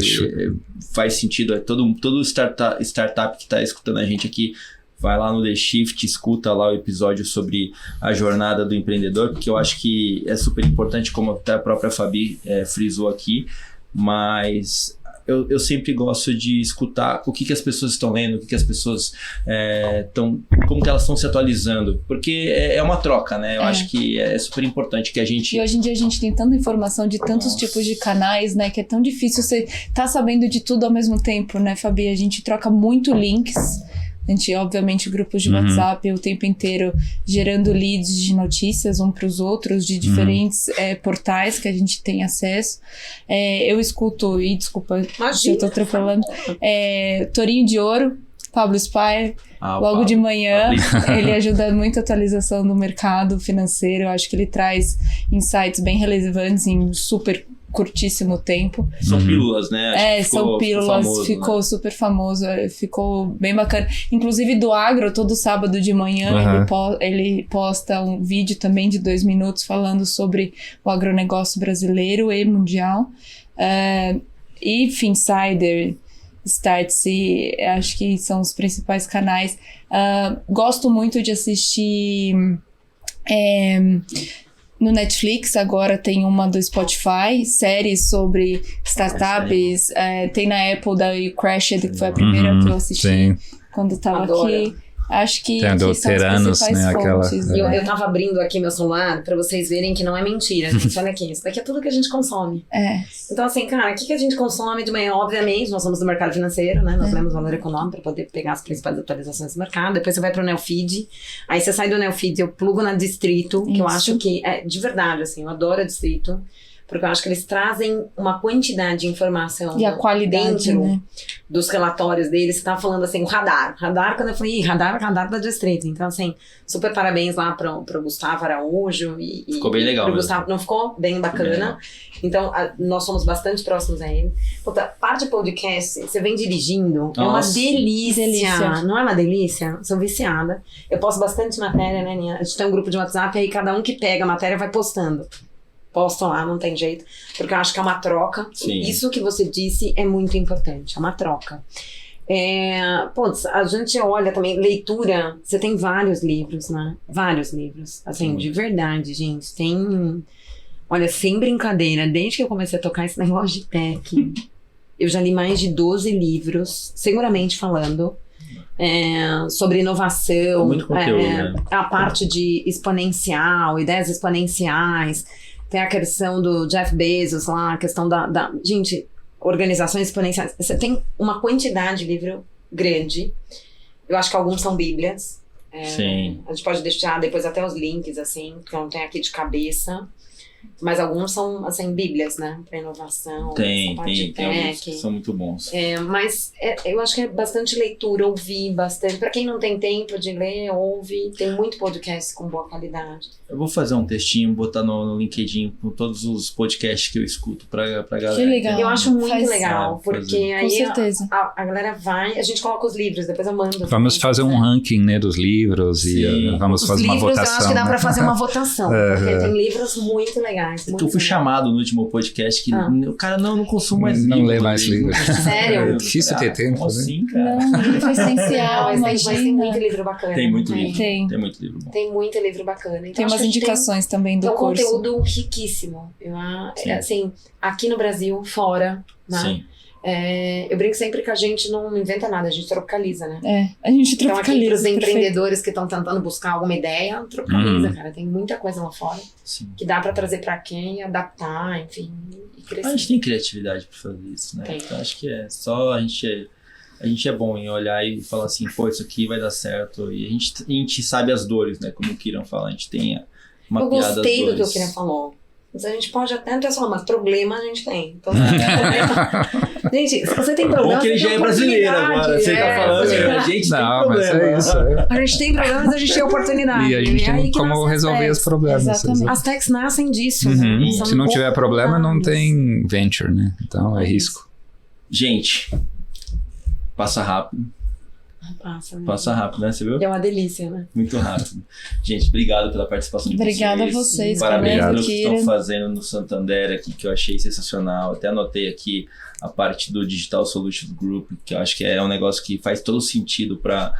Speaker 1: faz sentido, todo startup que está escutando a gente aqui, vai lá no The Shift, escuta lá o episódio sobre a jornada do empreendedor, porque eu acho que é super importante, como até a própria Fabi frisou aqui, mas eu sempre gosto de escutar o que as pessoas estão lendo, o que as pessoas como que elas estão se atualizando, porque é uma troca, né? Eu acho que é super importante que a gente...
Speaker 4: E hoje em dia a gente tem tanta informação de tantos tipos de canais, né? Que é tão difícil você tá sabendo de tudo ao mesmo tempo, né, Fabi? A gente troca muito links. A gente, obviamente, grupos de WhatsApp o tempo inteiro gerando leads de notícias um para os outros, de diferentes portais que a gente tem acesso. Eu escuto, e desculpa se eu tô atropelando, Torinho de Ouro, Pablo Spire, logo de manhã. Ele ajuda muito a atualização do mercado financeiro. Eu acho que ele traz insights bem relevantes em super curtíssimo tempo.
Speaker 1: São pílulas, né?
Speaker 4: São pílulas, ficou super famoso, ficou bem bacana. Inclusive do agro, todo sábado de manhã ele posta um vídeo também de 2 minutos falando sobre o agronegócio brasileiro e mundial. E Finsider, Startse, acho que são os principais canais. Gosto muito de assistir... No Netflix agora tem uma do Spotify, séries sobre startups, tem na Apple da Crashed, que foi a primeira que eu assisti quando estava aqui. Acho que
Speaker 2: tem do Teranos, né?
Speaker 4: Fontes,
Speaker 3: eu tava abrindo aqui meu celular pra vocês verem que não é mentira, gente. Olha aqui, isso daqui é tudo que a gente consome. Então, assim, cara, o que a gente consome de manhã? Obviamente, nós somos do mercado financeiro, né? Nós lemos valor econômico pra poder pegar as principais atualizações do mercado. Depois você vai pro Neofeed. Aí você sai do Neofeed, eu plugo na Distrito, que eu acho que de verdade, assim, eu adoro a Distrito. Porque eu acho que eles trazem uma quantidade de informação
Speaker 4: e a qualidade,
Speaker 3: dentro
Speaker 4: né?
Speaker 3: dos relatórios deles. Você tava falando assim, o radar, quando eu falei, radar da Distrito. Então, assim, super parabéns lá pro Gustavo Araújo.
Speaker 1: Ficou bem legal.
Speaker 3: Pro Gustavo, não ficou bem bacana? Então, nós somos bastante próximos a ele. Puta, parte de podcast, você vem dirigindo, é uma delícia. Não é uma delícia? Sou viciada. Eu posto bastante matéria, né, Ninha? A gente tem um grupo de WhatsApp, aí cada um que pega a matéria vai postando. Postam lá, não tem jeito, porque eu acho que é uma troca.
Speaker 1: Sim.
Speaker 3: Isso que você disse é muito importante, é uma troca. A gente olha também, leitura, você tem vários livros, né? Vários livros, assim, de verdade, gente, tem... Olha, sem brincadeira, desde que eu comecei a tocar esse negócio de tech, eu já li mais de 12 livros, seguramente falando, sobre inovação,
Speaker 1: muito conteúdo, né?
Speaker 3: A parte de exponencial, ideias exponenciais. Tem a questão do Jeff Bezos lá, a questão gente, organizações exponenciais. Você tem uma quantidade de livro grande. Eu acho que alguns são bíblias.
Speaker 1: Sim.
Speaker 3: A gente pode deixar depois até os links, assim, que eu não tenho aqui de cabeça. Mas alguns são, assim, bíblias, né? Para inovação.
Speaker 1: Tem alguns que são muito bons.
Speaker 3: Mas eu acho que é bastante leitura, ouvir bastante. Para quem não tem tempo de ler, ouve. Tem muito podcast com boa qualidade.
Speaker 1: Eu vou fazer um textinho, botar no LinkedIn com todos os podcasts que eu escuto pra galera.
Speaker 4: Que legal.
Speaker 3: Eu acho muito legal, porque aí
Speaker 4: com certeza.
Speaker 3: A galera vai, a gente coloca os livros, depois eu mando.
Speaker 2: Vamos fazer um ranking, né, dos livros. Sim. E vamos fazer uma votação.
Speaker 3: Eu acho que dá pra fazer uma votação, porque tem livros muito legais. legais.
Speaker 1: Eu fui chamado no último podcast que o cara não consumo mais livro.
Speaker 2: Não lê mais livros.
Speaker 3: Sério?
Speaker 2: É difícil ter tempo,
Speaker 1: como
Speaker 2: né?
Speaker 1: assim, cara?
Speaker 4: Não, livro essencial,
Speaker 3: Mas tem muito livro bacana.
Speaker 1: Tem muito livro.
Speaker 4: Tem.
Speaker 1: Tem muito livro bom.
Speaker 3: Tem muito livro bacana. Então,
Speaker 4: Tem
Speaker 3: acho
Speaker 4: umas
Speaker 3: que a gente
Speaker 4: indicações também do
Speaker 3: tem um
Speaker 4: curso.
Speaker 3: conteúdo riquíssimo. Assim, aqui no Brasil, fora, né?
Speaker 1: Sim.
Speaker 3: Eu brinco sempre que a gente não inventa nada, a gente tropicaliza, né?
Speaker 4: A gente
Speaker 3: Então aqui
Speaker 4: tropicaliza.
Speaker 3: pros
Speaker 4: perfeito.
Speaker 3: empreendedores que estão tentando buscar alguma ideia, tropicaliza, cara. Tem muita coisa lá fora
Speaker 1: Sim.
Speaker 3: que dá pra trazer pra quem, adaptar, enfim, e crescer.
Speaker 1: A gente tem criatividade pra fazer isso, né?
Speaker 3: Tem.
Speaker 1: Então acho que é só a gente é bom em olhar e falar assim, pô, isso aqui vai dar certo. E a gente sabe as dores, né? Como o Kiran fala, a gente tem uma
Speaker 3: Eu
Speaker 1: piada das
Speaker 3: gostei do que o
Speaker 1: dores.
Speaker 3: Kiran falou. Mas a gente pode até não falar, mas problema a gente tem. Então, gente, se você tem problema.
Speaker 1: Bom que ele já é brasileiro agora, você tá falando, a gente
Speaker 2: Não,
Speaker 1: tem
Speaker 2: mas
Speaker 1: problema.
Speaker 2: é isso.
Speaker 3: A gente tem problemas, a gente tem oportunidade.
Speaker 2: E a gente
Speaker 3: É aí
Speaker 2: tem
Speaker 3: que
Speaker 2: como
Speaker 3: nascem as
Speaker 2: resolver
Speaker 3: techs.
Speaker 2: os problemas.
Speaker 4: Exatamente.
Speaker 3: As techs nascem disso,
Speaker 2: Uhum.
Speaker 3: né? São
Speaker 2: Se não tiver problema, não
Speaker 3: oportunidades.
Speaker 2: tem venture, né? Então é risco.
Speaker 1: Gente, passa rápido. Passa rápido, né? Você viu?
Speaker 3: É uma delícia, né?
Speaker 1: Muito rápido. Gente, obrigado pela participação de
Speaker 4: Obrigada
Speaker 1: vocês.
Speaker 4: a vocês,
Speaker 1: Parabéns
Speaker 4: Camila,
Speaker 1: pelo que estão
Speaker 4: Kiran.
Speaker 1: fazendo no Santander aqui, que eu achei sensacional. Até anotei aqui a parte do Digital Solutions Group, que eu acho que é um negócio que faz todo sentido para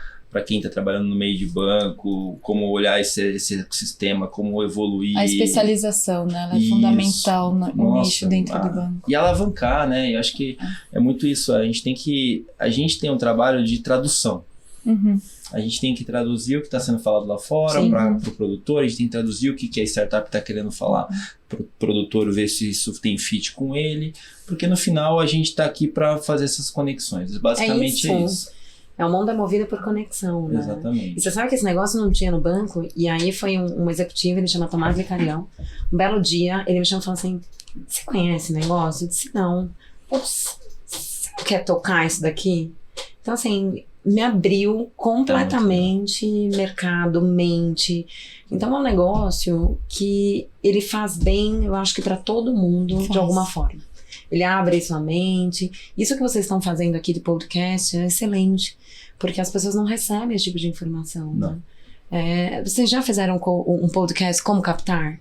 Speaker 1: quem está trabalhando no meio de banco, como olhar esse ecossistema, como evoluir.
Speaker 4: A especialização, né? Ela é
Speaker 1: Isso.
Speaker 4: fundamental no
Speaker 1: Nossa,
Speaker 4: nicho dentro do banco.
Speaker 1: E alavancar, né? Eu acho que é muito isso. A gente tem um trabalho de tradução.
Speaker 4: Uhum.
Speaker 1: A gente tem que traduzir o que está sendo falado lá fora para o produtor, a gente tem que traduzir o que a startup está querendo falar para o produtor, ver se isso tem fit com ele, porque no final a gente está aqui para fazer essas conexões. Basicamente é isso.
Speaker 3: É o mundo é movido por conexão, né?
Speaker 1: Exatamente.
Speaker 3: E você sabe que esse negócio não tinha no banco? E aí foi um executivo, ele chama Tomás Licarião. Um belo dia, ele me chamou e falou assim, você conhece esse negócio? Eu disse, não. Putz, você não quer tocar isso daqui? Então, assim, me abriu completamente mercado, mente. Então, é um negócio que ele faz bem, eu acho que para todo mundo, de alguma forma. Ele abre sua mente. Isso que vocês estão fazendo aqui de podcast é excelente, porque as pessoas não recebem esse tipo de informação.
Speaker 1: Não.
Speaker 3: Né? Vocês já fizeram um podcast Como Captar?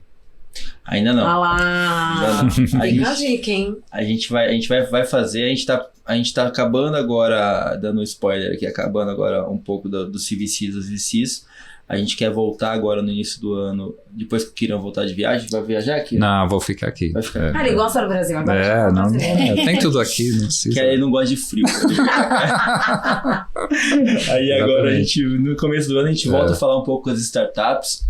Speaker 1: Ainda não.
Speaker 3: Ah lá!
Speaker 1: Ainda não.
Speaker 3: Fica a dica, hein?
Speaker 1: A gente vai fazer, a gente tá acabando agora, dando um spoiler aqui, acabando agora um pouco dos CVCs, dos VCs. A gente quer voltar agora no início do ano, depois que o Kiran voltar de viagem. Vai viajar aqui?
Speaker 2: Não, vou ficar aqui.
Speaker 1: Vai ficar.
Speaker 3: Ele gosta do Brasil agora.
Speaker 2: Não, tem tudo aqui, não precisa.
Speaker 1: Que ele não gosta de frio. Aí agora a gente, no começo do ano, a gente volta a falar um pouco das startups,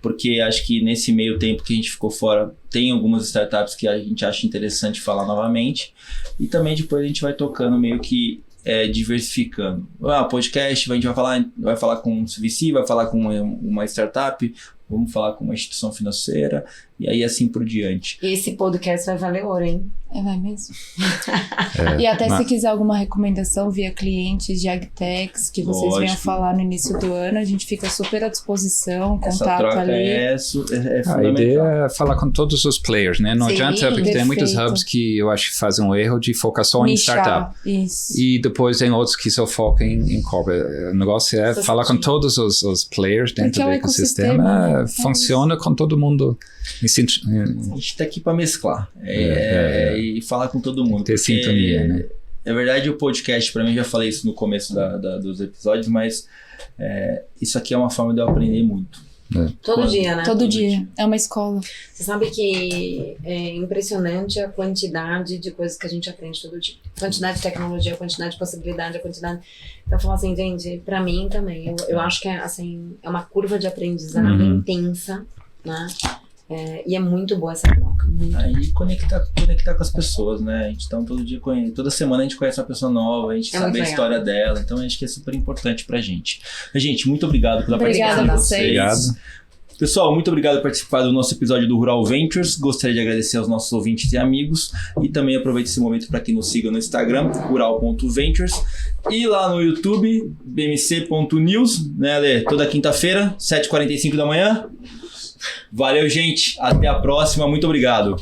Speaker 1: porque acho que nesse meio tempo que a gente ficou fora, tem algumas startups que a gente acha interessante falar novamente, e também depois a gente vai tocando meio que diversificando. Podcast, a gente vai falar com um VC, vai falar com uma startup, vamos falar com uma instituição financeira, e aí assim por diante.
Speaker 3: Esse podcast vai valer ouro, hein?
Speaker 4: Vai mesmo. E até se quiser alguma recomendação via clientes de agtechs que vocês venham falar no início do ano, a gente fica super à disposição,
Speaker 1: Essa
Speaker 4: contato
Speaker 1: troca
Speaker 4: ali.
Speaker 1: é fundamental.
Speaker 2: A ideia é falar com todos os players, né? Não
Speaker 3: Sim,
Speaker 2: adianta, porque tem muitos
Speaker 4: perfeito.
Speaker 2: hubs que eu acho que fazem um erro de focar só em
Speaker 4: Nichar,
Speaker 2: startup.
Speaker 4: Isso.
Speaker 2: E depois tem outros que só focam em corporate. O negócio é falar com todos os players dentro
Speaker 4: Porque é
Speaker 2: do
Speaker 4: um
Speaker 2: ecossistema.
Speaker 4: ecossistema, né?
Speaker 2: Funciona com todo mundo.
Speaker 1: A gente tá aqui para mesclar e falar com todo mundo.
Speaker 2: Ter sintonia, né?
Speaker 1: É verdade, o podcast, para mim, já falei isso no começo dos episódios, mas isso aqui é uma forma de eu aprender muito.
Speaker 3: Todo dia, né?
Speaker 4: Todo dia. É uma escola.
Speaker 3: Você sabe que é impressionante a quantidade de coisas que a gente aprende todo dia. A quantidade de tecnologia, a quantidade de possibilidade, a quantidade... Então, eu falo assim, gente, pra mim também, eu acho que assim, é uma curva de aprendizado intensa, né? E é muito boa essa troca.
Speaker 1: Aí conectar com as pessoas, né? A gente então toda semana a gente conhece uma pessoa nova, a gente sabe a história dela, então acho que é super importante pra gente. Gente, muito obrigado pela participação de vocês.
Speaker 2: Obrigado.
Speaker 1: Pessoal, muito obrigado por participar do nosso episódio do Rural Ventures. Gostaria de agradecer aos nossos ouvintes e amigos. E também aproveito esse momento para que nos siga no Instagram, rural.ventures. E lá no YouTube, bmc.news, né, Lê? Toda quinta-feira, 7h45 da manhã. Valeu, gente. Até a próxima. Muito obrigado.